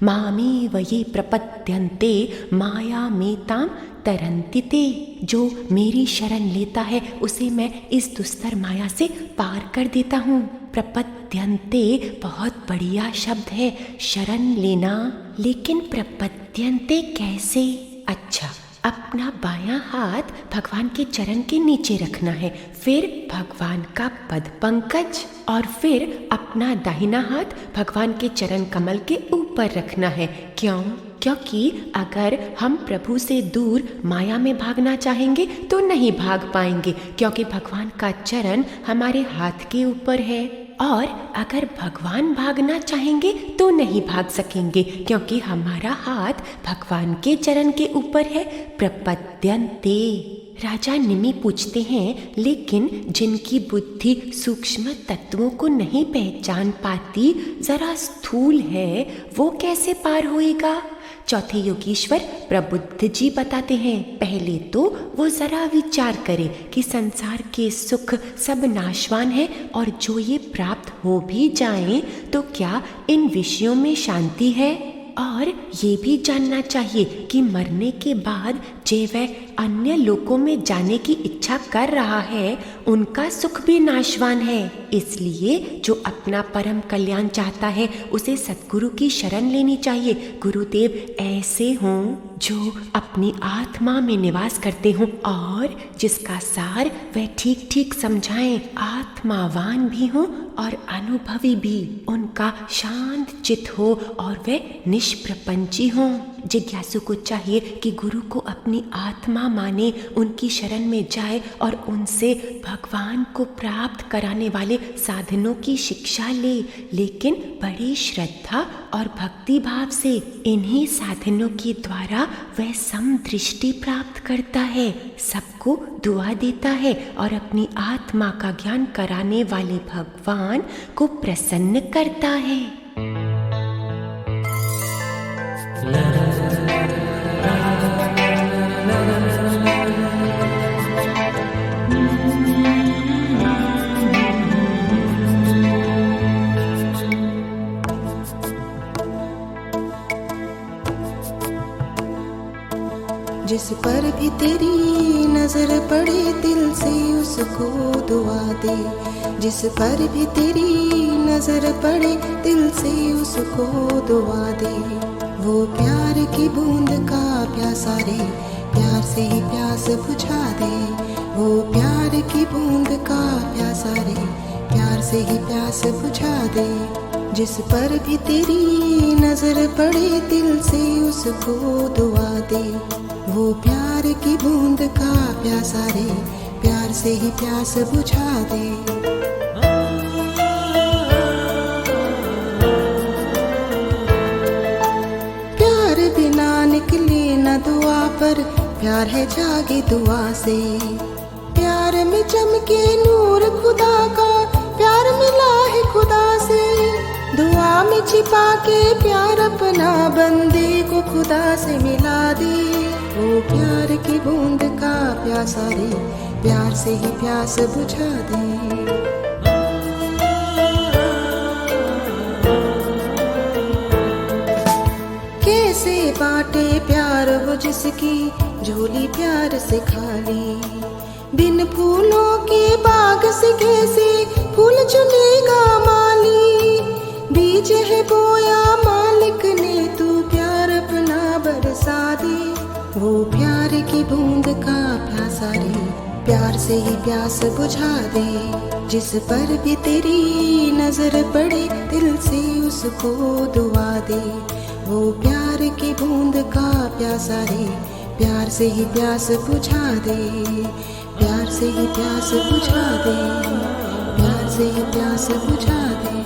मामेव ये प्रपद्यन्ते माया मेताम तरन्ति ते, जो मेरी शरण लेता है उसे मैं इस दुस्तर माया से पार कर देता हूँ। प्रपद्यन्ते बहुत बढ़िया शब्द है, शरण लेना। लेकिन प्रपद्यन्ते कैसे? अच्छा, अपना बायां हाथ भगवान के चरण के नीचे रखना है, फिर भगवान का पद पंकज, और फिर अपना दाहिना हाथ भगवान के चरण कमल के ऊपर रखना है। क्यों? क्योंकि अगर हम प्रभु से दूर माया में भागना चाहेंगे तो नहीं भाग पाएंगे, क्योंकि भगवान का चरण हमारे हाथ के ऊपर है। और अगर भगवान भागना चाहेंगे तो नहीं भाग सकेंगे, क्योंकि हमारा हाथ भगवान के चरण के ऊपर है। प्रपद्यन्ते। राजा निमि पूछते हैं, लेकिन जिनकी बुद्धि सूक्ष्म तत्वों को नहीं पहचान पाती, जरा स्थूल है, वो कैसे पार होएगा? चौथे योगीश्वर प्रबुद्ध जी बताते हैं, पहले तो वो जरा विचार करे कि संसार के सुख सब नाशवान है, और जो ये प्राप्त हो भी जाएं तो क्या इन विषयों में शांति है? और ये भी जानना चाहिए कि मरने के बाद जे वह अन्य लोकों में जाने की इच्छा कर रहा है, उनका सुख भी नाशवान है। इसलिए जो अपना परम कल्याण चाहता है, उसे सद्गुरु की शरण लेनी चाहिए। गुरुदेव ऐसे हों जो अपनी आत्मा में निवास करते हों और जिसका सार वह ठीक ठीक समझाएं, आत्मावान भी हों और अनुभवी भी, उनका शांत चित्त हो और वे निष्प्रपंची हों। जिज्ञासु को चाहिए कि गुरु को अपनी आत्मा माने, उनकी शरण में जाए और उनसे भगवान को प्राप्त कराने वाले साधनों की शिक्षा ले, लेकिन बड़ी श्रद्धा और भक्ति भाव से। इन्हीं साधनों के द्वारा वह समदृष्टि प्राप्त करता है, सबको दुआ देता है और अपनी आत्मा का ज्ञान कराने वाले भगवान को प्रसन्न करता है। जिस पर भी तेरी नजर पड़े दिल से उसको दुआ दे, जिस पर भी तेरी नजर पड़े दिल से उसको दुआ दे। वो प्यार की बूंद का प्यासा रे, प्यार से ही प्यास बुझा दे। वो प्यार की बूंद का प्यासा रे, प्यार से ही प्यास बुझा दे। जिस पर भी तेरी नजर पड़े दिल से उसको दुआ दे। वो प्यार की बूंद का प्यासा रे, प्यार से ही प्यास बुझा दे। प्यार बिना निकले न दुआ पर, प्यार है जागे दुआ से। प्यार में चमके नूर खुदा का, प्यार मिला है खुदा से। दुआ में छिपा के प्यार अपना बंदे को खुदा से मिला दे। वो प्यार की बूंद का प्यासा रे, प्यार से ही प्यास बुझा दे। कैसे बाटे प्यार वो जिसकी झोली प्यार से खाली। बिन फूलों के बाग से कैसे फूल चुनेगा माली। बीज है बोया मालिक ने, तू प्यार अपना बरसा दे। वो प्यार की बूंद का प्यासा रे, प्यार से ही प्यास बुझा दे। जिस पर भी तेरी नजर पड़े दिल से उसको दुआ दे। वो प्यार की बूंद का प्यासा रे, प्यार से ही प्यास बुझा दे। प्यार से ही प्यास बुझा दे, प्यार से ही प्यास बुझा दे।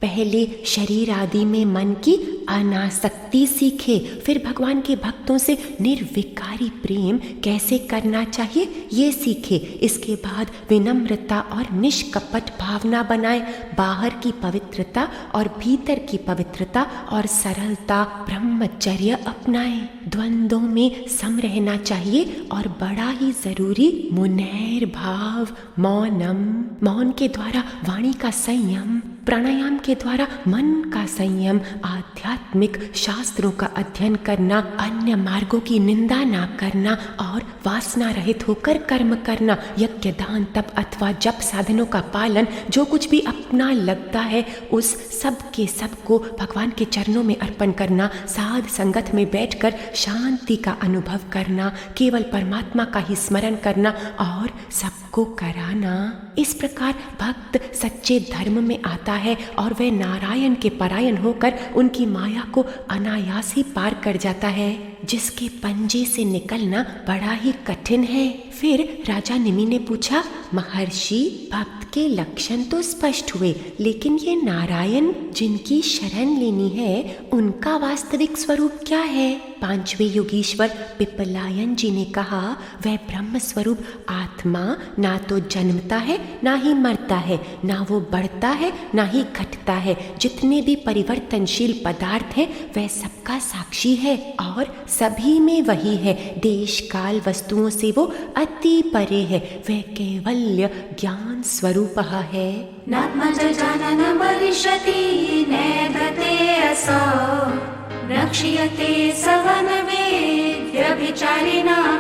पहले शरीर आदि में मन की अनासक्ति सीखे, फिर भगवान के भक्तों से निर्विकारी प्रेम कैसे करना चाहिए ये सीखे। इसके बाद विनम्रता और निष्कपट भावना बनाए। बाहर की पवित्रता और भीतर की पवित्रता और सरलता ब्रह्मचर्य अपनाए। द्वंद्वों में सम रहना चाहिए और बड़ा ही जरूरी मुनैर भाव, मौनम, मौन के द्वारा वाणी का संयम, प्राणायाम के द्वारा मन का संयम, आदि आध्यात्मिक शास्त्रों का अध्ययन करना, अन्य मार्गों की निंदा ना करना और वासना रहित होकर कर्म करना, यज्ञ दान तप अथवा जप साधनों का पालन, जो कुछ भी अपना लगता है उस सब के सब को भगवान के चरणों में अर्पण करना, साध संगत में बैठकर शांति का अनुभव करना, केवल परमात्मा का ही स्मरण करना और सबको कराना। इस प्रकार भक्त सच्चे धर्म में आता है और वह नारायण के परायण होकर उनकी माया को अनायास ही पार कर जाता है, जिसके पंजे से निकलना बड़ा ही कठिन है। फिर राजा निमि ने पूछा, महर्षि, भक्त के लक्षण तो स्पष्ट हुए, लेकिन ये नारायण जिनकी शरण लेनी है उनका वास्तविक स्वरूप क्या है? पांचवें योगीश्वर पिपलायन जी ने कहा, वह ब्रह्म स्वरूप आत्मा ना तो जन्मता है ना ही मरता है, ना वो बढ़ता है ना ही घटता है। जितने भी परिवर्तनशील पदार्थ हैं वह सबका साक्षी है और सभी में वही है। देश काल वस्तुओं से वो अति परे है, वह कैवल्य ज्ञान स्वरूप है। नात्मजजानन भविष्यति नैधते असौ रक्ष्यते सवनवेद्यभिचारिणां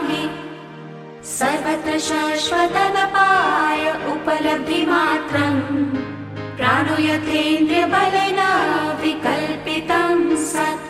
हि सर्वत्र शाश्वतदपाय उपलब्धिमात्रं प्राणो यथेन्द्रियबलेन विकल्पितं सत्।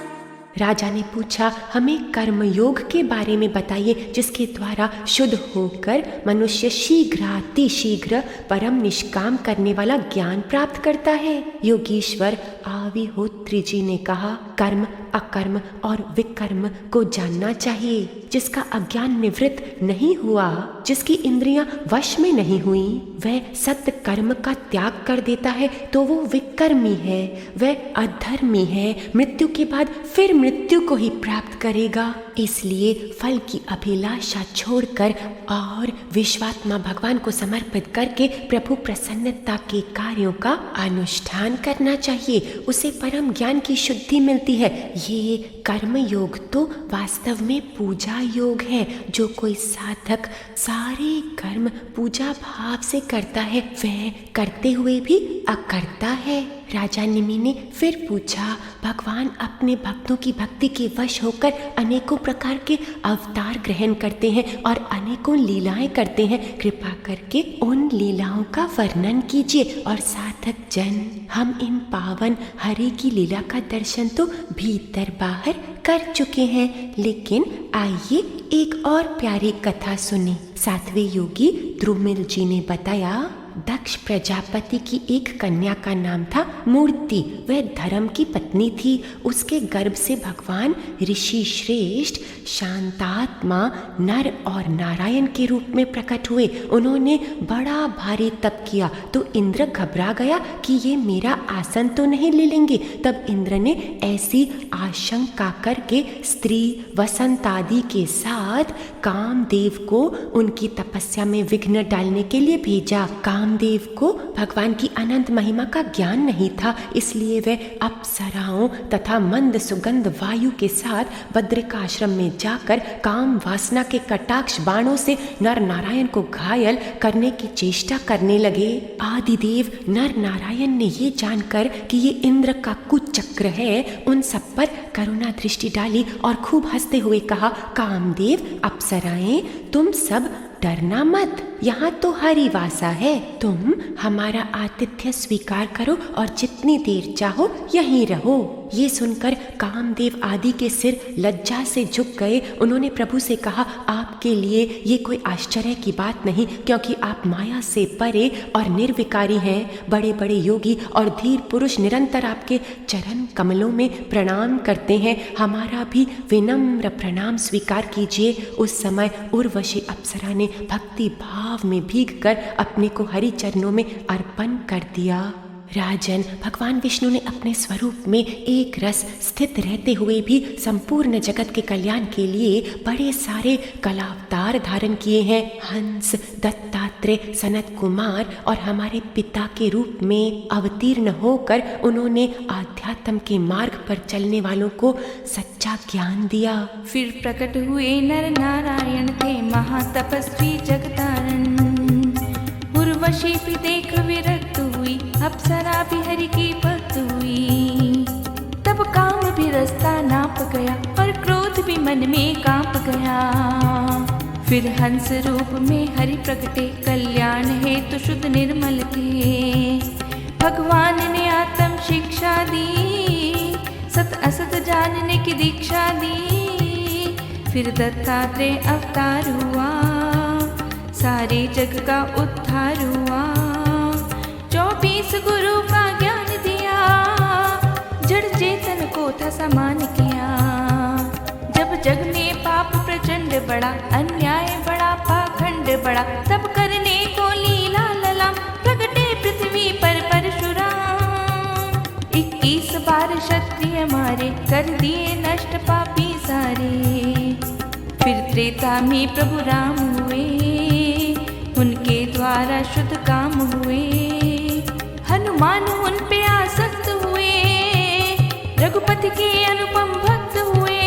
राजा ने पूछा, हमें कर्म योग के बारे में बताइए, जिसके द्वारा शुद्ध होकर मनुष्य शीघ्रातिशीघ्र परम निष्काम करने वाला ज्ञान प्राप्त करता है। योगीश्वर आविहोत्री जी ने कहा, कर्म अकर्म और विकर्म को जानना चाहिए। जिसका अज्ञान निवृत्त नहीं हुआ, जिसकी इंद्रियां वश में नहीं हुई, वह सत्य कर्म का त्याग कर देता है तो वो विकर्मी है, वह अधर्मी है, मृत्यु के बाद फिर मृत्यु को ही प्राप्त करेगा। इसलिए फल की अभिलाषा छोड़कर और विश्वात्मा भगवान को समर्पित करके प्रभु प्रसन्नता के कार्यों का अनुष्ठान करना चाहिए, उसे परम ज्ञान की शुद्धि मिलती है। ये कर्म योग तो वास्तव में पूजा योग है। जो कोई साधक सारे कर्म पूजा भाव से करता है वह करते हुए भी अकर्ता है। राजा निमि ने फिर पूछा, भगवान अपने भक्तों की भक्ति के वश होकर अनेकों प्रकार के अवतार ग्रहण करते हैं और अनेकों लीलाएं करते हैं, कृपा करके उन लीलाओं का वर्णन कीजिए। और साधक जन, हम इन पावन हरि की लीला का दर्शन तो भीतर बाहर कर चुके हैं, लेकिन आइए एक और प्यारी कथा सुने। सातवें योगी द्रुमिल जी ने बताया, दक्ष प्रजापति की एक कन्या का नाम था मूर्ति। वह धर्म की पत्नी थी। उसके गर्भ से भगवान ऋषि श्रेष्ठ शांतात्मा नर और नारायण के रूप में प्रकट हुए। उन्होंने बड़ा भारी तप किया तो इंद्र घबरा गया कि ये मेरा आसन तो नहीं ले लेंगे। तब इंद्र ने ऐसी आशंका करके स्त्री वसंतादि के साथ कामदेव को उनकी तपस्या में विघ्न डालने के लिए भेजा। कामदेव को भगवान की अनंत महिमा का ज्ञान नहीं था, इसलिए वे अप्सराओं तथा मंद सुगंध वायु के साथ बद्रिकाश्रम में जाकर काम वासना के कटाक्ष बाणों से नर नारायण को घायल करने की चेष्टा करने लगे। आदिदेव नर नारायण ने ये जानकर कि ये इंद्र का कुचक्र है, उन सब पर करुणा दृष्टि डाली और खूब हंसते हुए कहा, कामदेव अप्सराएं, तुम सब डरना मत, यहाँ तो हरिवासा है। तुम हमारा आतिथ्य स्वीकार करो और जितनी देर चाहो यहीं रहो। ये सुनकर कामदेव आदि के सिर लज्जा से झुक गए। उन्होंने प्रभु से कहा, आपके लिए ये कोई आश्चर्य की बात नहीं, क्योंकि आप माया से परे और निर्विकारी हैं। बड़े बड़े योगी और धीर पुरुष निरंतर आपके चरण कमलों में प्रणाम करते हैं। हमारा भी विनम्र प्रणाम स्वीकार कीजिए। उस समय उर्वशी अप्सरा ने भक्ति भाव में भीगकर अपने को हरि चरणों में अर्पण कर दिया। राजन, भगवान विष्णु ने अपने स्वरूप में एक रस स्थित रहते हुए भी संपूर्ण जगत के कल्याण के लिए बड़े सारे कलावतार धारण किए हैं। हंस, दत्तात्रेय, सनत कुमार और हमारे पिता के रूप में अवतीर्ण होकर उन्होंने आध्यात्म के मार्ग पर चलने वालों को सच्चा ज्ञान दिया। फिर प्रकट हुए नर नारायण थे महातपस्वी जगतारण। उर्वशी भी देख विरक्त हुई, अप्सरा भी हरि की भक्त हुई। तब तब काम भी रास्ता नाप गया और क्रोध भी मन में कांप गया। फिर हंस रूप में हरि प्रगटे, कल्याण हेतु शुद्ध निर्मल थे। भगवान ने आत्म शिक्षा दी, सत असत जानने की दीक्षा दी। फिर दत्तात्रेय अवतार हुआ, सारे जग का उद्धार हुआ। 24 गुरु का ज्ञान दिया, जड़ चेतन को था समान किया। जब जग में पाप प्रचंड बड़ा, अन्याय बड़ा, पाखंड बड़ा, तब करने को लीला ललाम, प्रगटे पृथ्वी पर परशुराम। 21 बार क्षत्रिय मारे, कर दिए नष्ट पापी सारे। फिर त्रेता में प्रभु राम हुए, उनके द्वारा शुद्ध काम हुए। हनुमान उन पे आसक्त हुए, रघुपति के अनुपम भक्त हुए।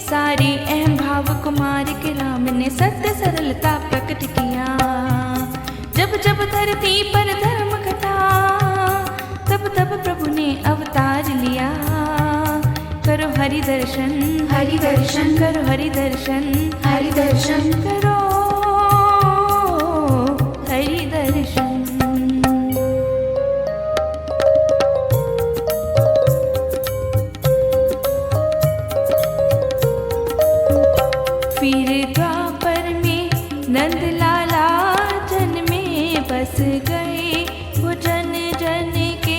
सारी अहम भाव को मार के राम ने सत्य सरलता प्रकट किया। जब जब धरती पर धर्म घटा, तब तब प्रभु ने अवतार लिया। करो हरि दर्शन, हरि दर्शन, करो हरि दर्शन, हरि दर्शन, करो हरि दर्शन। फिर द्वापर में नंद लाला जन्मे, बस गए वो जन जन के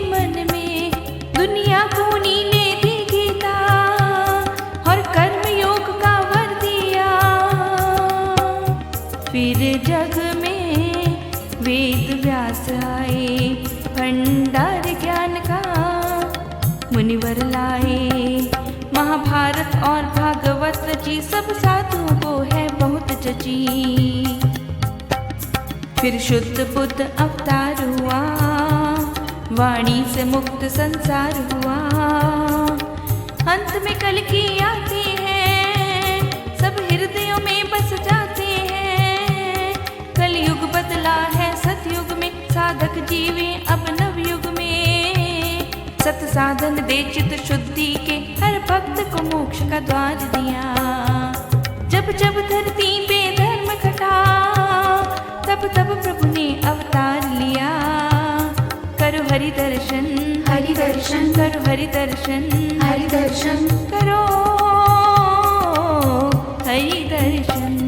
मन में। दुनिया को नीले दी गीता और कर्म योग का वर दिया। फिर जग में वेद व्यास आए, भंडार ज्ञान का मुनिवर लाए। महाभारत और भागवत रची, सब साधुओं को है बहुत जची। फिर शुद्ध बुद्ध अवतार हुआ, वाणी से मुक्त संसार हुआ। अंत में कल्कि आते हैं, सब हृदयों में बस जाते हैं। कलयुग बदला है सतयुग में, साधक जीवे अब नवयुग में। सत साधन दे चित शुद्धि के, हर भक्त को मोक्ष का द्वार दिया। जब जब धरती पे धर्म घटा, तब तब प्रभु ने अवतार लिया। करो हरि दर्शन, हरि दर्शन, करो हरि दर्शन, हरि दर्शन, करो हरि दर्शन।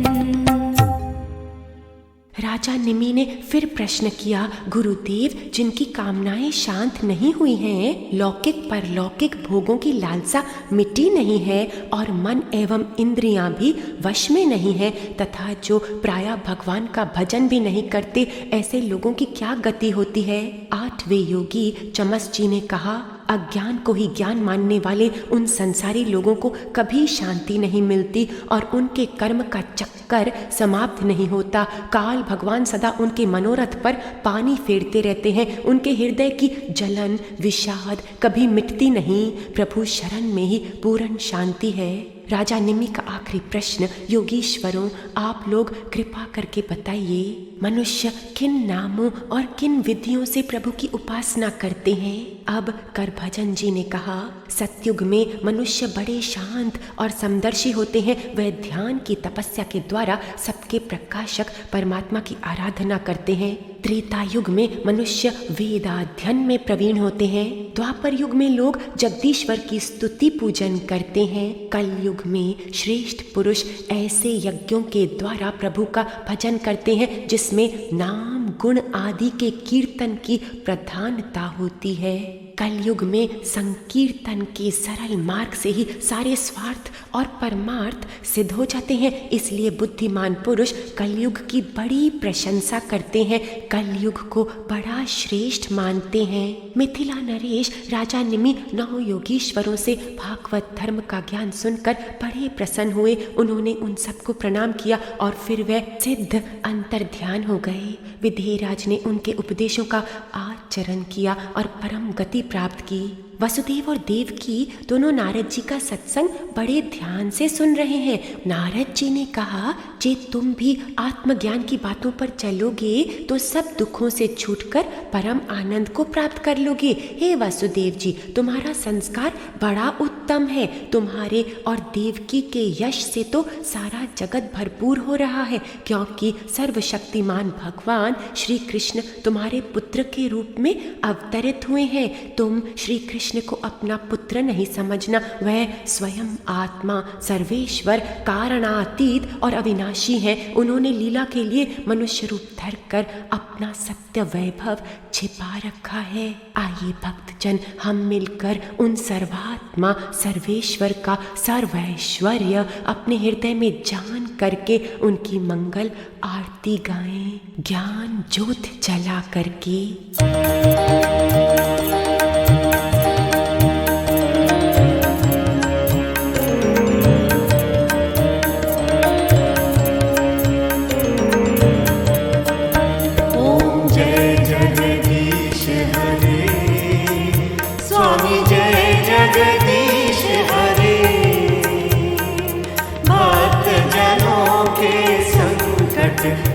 राजा निमि ने फिर प्रश्न किया, गुरुदेव, जिनकी कामनाएं शांत नहीं हुई हैं, लौकिक परलौकिक भोगों की लालसा मिटी नहीं है और मन एवं इंद्रियां भी वश में नहीं है, तथा जो प्रायः भगवान का भजन भी नहीं करते, ऐसे लोगों की क्या गति होती है? 8वें योगी चमस जी ने कहा, अज्ञान को ही ज्ञान मानने वाले उन संसारी लोगों को कभी शांति नहीं मिलती और उनके कर्म का चक्कर समाप्त नहीं होता। काल भगवान सदा उनके मनोरथ पर पानी फेरते रहते हैं। उनके हृदय की जलन विषाद कभी मिटती नहीं। प्रभु शरण में ही पूर्ण शांति है। राजा निमि का आखिरी प्रश्न, योगीश्वरों, आप लोग कृपा करके बताइए, मनुष्य किन नामों और किन विधियों से प्रभु की उपासना करते हैं? अब करभजन जी ने कहा, सतयुग में मनुष्य बड़े शांत और समदर्शी होते हैं। वह ध्यान की तपस्या के द्वारा सबके प्रकाशक परमात्मा की आराधना करते हैं। त्रेता युग में मनुष्य वेदाध्ययन में प्रवीण होते हैं। द्वापर युग में लोग जगदीश्वर की स्तुति पूजन करते हैं। कलयुग में श्रेष्ठ पुरुष ऐसे यज्ञों के द्वारा प्रभु का भजन करते हैं जिसमें नाम गुण आदि के कीर्तन की प्रधानता होती है। कलयुग में संकीर्तन के सरल मार्ग से ही सारे स्वार्थ और परमार्थ सिद्ध हो जाते हैं। इसलिए बुद्धिमान पुरुष कलयुग की बड़ी प्रशंसा करते हैं, कलयुग को बड़ा श्रेष्ठ मानते हैं। मिथिला नरेश राजा निमि 9 योगीश्वरों से भागवत धर्म का ज्ञान सुनकर बड़े प्रसन्न हुए। उन्होंने उन सबको प्रणाम किया और फिर वे सिद्ध अंतर ध्यान हो गए। विदेहराज ने उनके उपदेशों का आचरण किया और परम गति प्राप्त की। वसुदेव और देवकी दोनों नारद जी का सत्संग बड़े ध्यान से सुन रहे हैं। नारद जी ने कहा, जे तुम भी आत्मज्ञान की बातों पर चलोगे तो सब दुखों से छूटकर परम आनंद को प्राप्त कर लोगे। हे वसुदेव जी, तुम्हारा संस्कार बड़ा उत्तम है। तुम्हारे और देवकी के यश से तो सारा जगत भरपूर हो रहा है, क्योंकि सर्वशक्तिमान भगवान श्री कृष्ण तुम्हारे पुत्र के रूप में अवतरित हुए हैं। तुम श्री कृष्ण को अपना पुत्र नहीं समझना, वह स्वयं आत्मा, सर्वेश्वर, कारणातीत और अविनाशी हैं। उन्होंने लीला के लिए मनुष्य रूप धरकर अपना सत्य वैभव छिपा रखा है। आइए भक्तजन, हम मिलकर उन सर्वात्मा सर्वेश्वर का सर्वैश्वर्य अपने हृदय में जान करके उनकी मंगल आरती गाएं, ज्ञान ज्योत जला करके।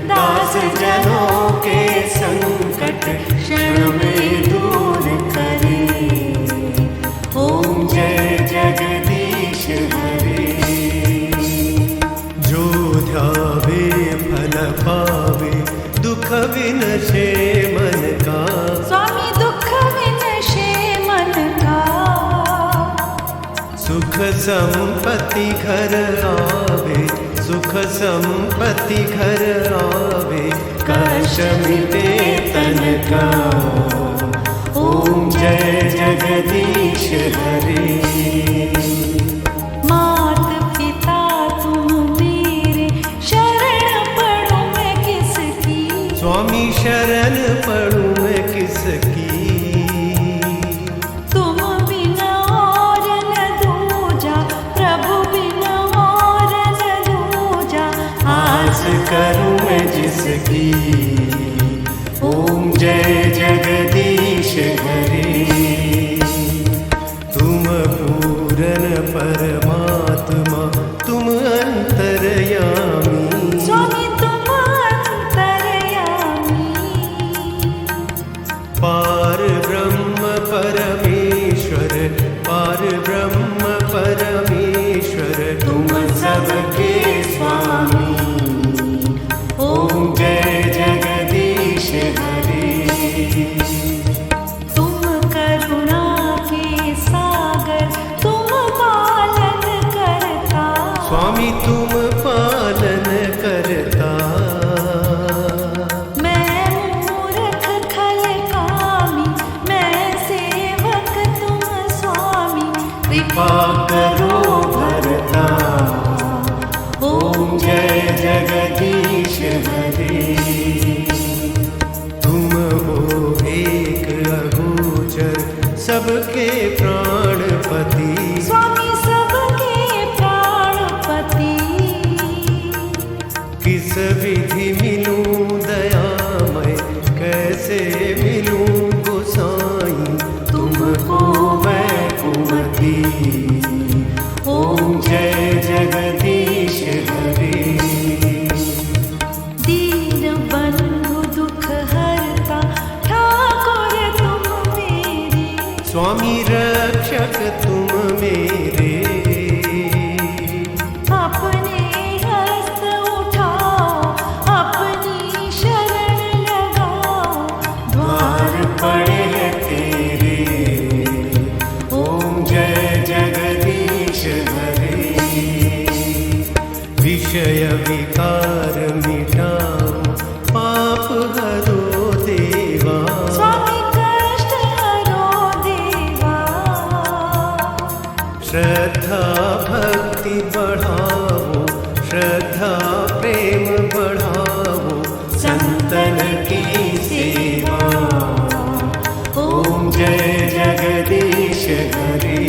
दास जनों के संकट क्षण में दूर करे। ओम जय जगदीश हरे। जो ध्यावे फल पावे, दुख विनशे मन का। स्वामी दुख विनशे मन का। सुख संपत्ति घर आवे, सुख संपत्ति घर आवे, कष्ट मिटे तन का। ओम जय जगदीश हरे। मात पिता तुम मेरे, शरण पढ़ूं मैं किसकी। स्वामी शरण पढ़ूं मैं किसकी। तुम बिना और न दूजा, प्रभु बिना और न दूजा। आस करूं मैं जिसकी। ओम जय जगदीश हरे। तुम पूरन परमात्मा, तुम अंतर्यामी। स्वामी तुम अंतर्यामी। पार ब्रह्म परमेश्वर, पार ब्रह्म परमेश्वर, तुम सबके स्वामी। ओम जय जगदीश हरे। तुम करुणा के सागर, तुम पालन करता। स्वामी तुम पालन करता। मैं मूर्ख खल कामी, मैं सेवक तुम स्वामी। कृपा करो भरता। ओम जय जगदीश हरे। तुम हो एक अगोचर, सबके प्राणपति। स्वामी सबके प्राणपति। किस विधि मिलूं दयामय, कैसे मिलूं गोसाई, तुमको मैं कुमति। ओम जय जगदीश हरे। दीन बंधु दुख हरता, ठाकुर तुम मेरे। स्वामी रक्षक तुम मेरे। अपने हस्त उठाओ, अपनी शरण लगाओ। द्वार पड़े हैं तेरे। ओम जय जगदीश हरे। विषय विकार मिटाओ, पाप हरो देवा। स्वामी कष्ट हरो देवा। श्रद्धा भक्ति बढ़ाओ, श्रद्धा प्रेम बढ़ाओ, संतन की सेवा। ओम जय जगदीश हरे।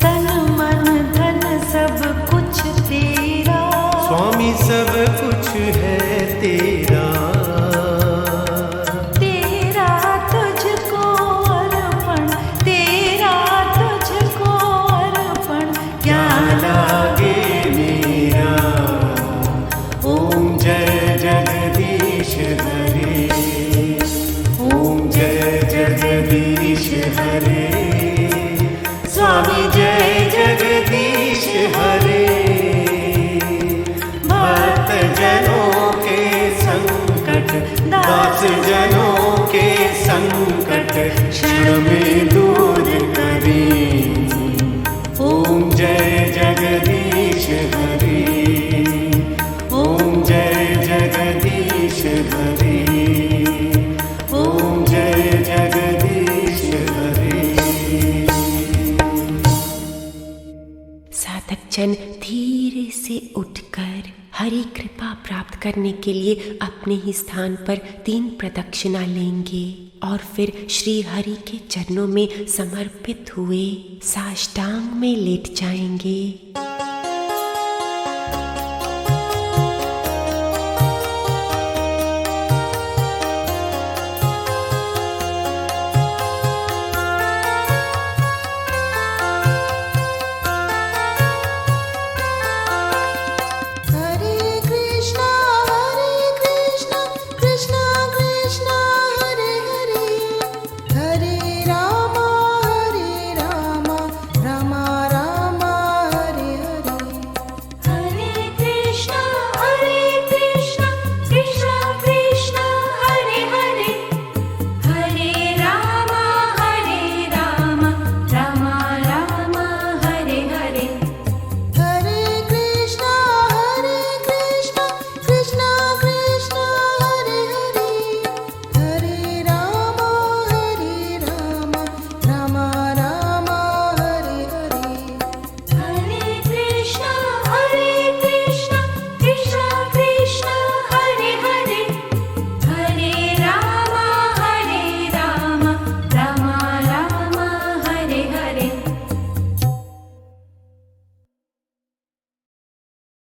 तन मन धन सब कुछ तेरा। स्वामी सब कुछ है तेरा। तेरा तुझको अर्पण, स्वामी जय जगदीश हरे। भक्त जनों के संकट, दास जनों के संकट क्षण में दूर करी। ओम जय जगदीश हरे, ओम जय जगदीश हरे, ओम जय जगदीश हरे। साधक जन धीरे से उठकर हरि कृपा प्राप्त करने के लिए अपने ही स्थान पर 3 प्रदक्षिणा लेंगे और फिर श्री हरि के चरणों में समर्पित हुए साष्टांग में लेट जाएंगे।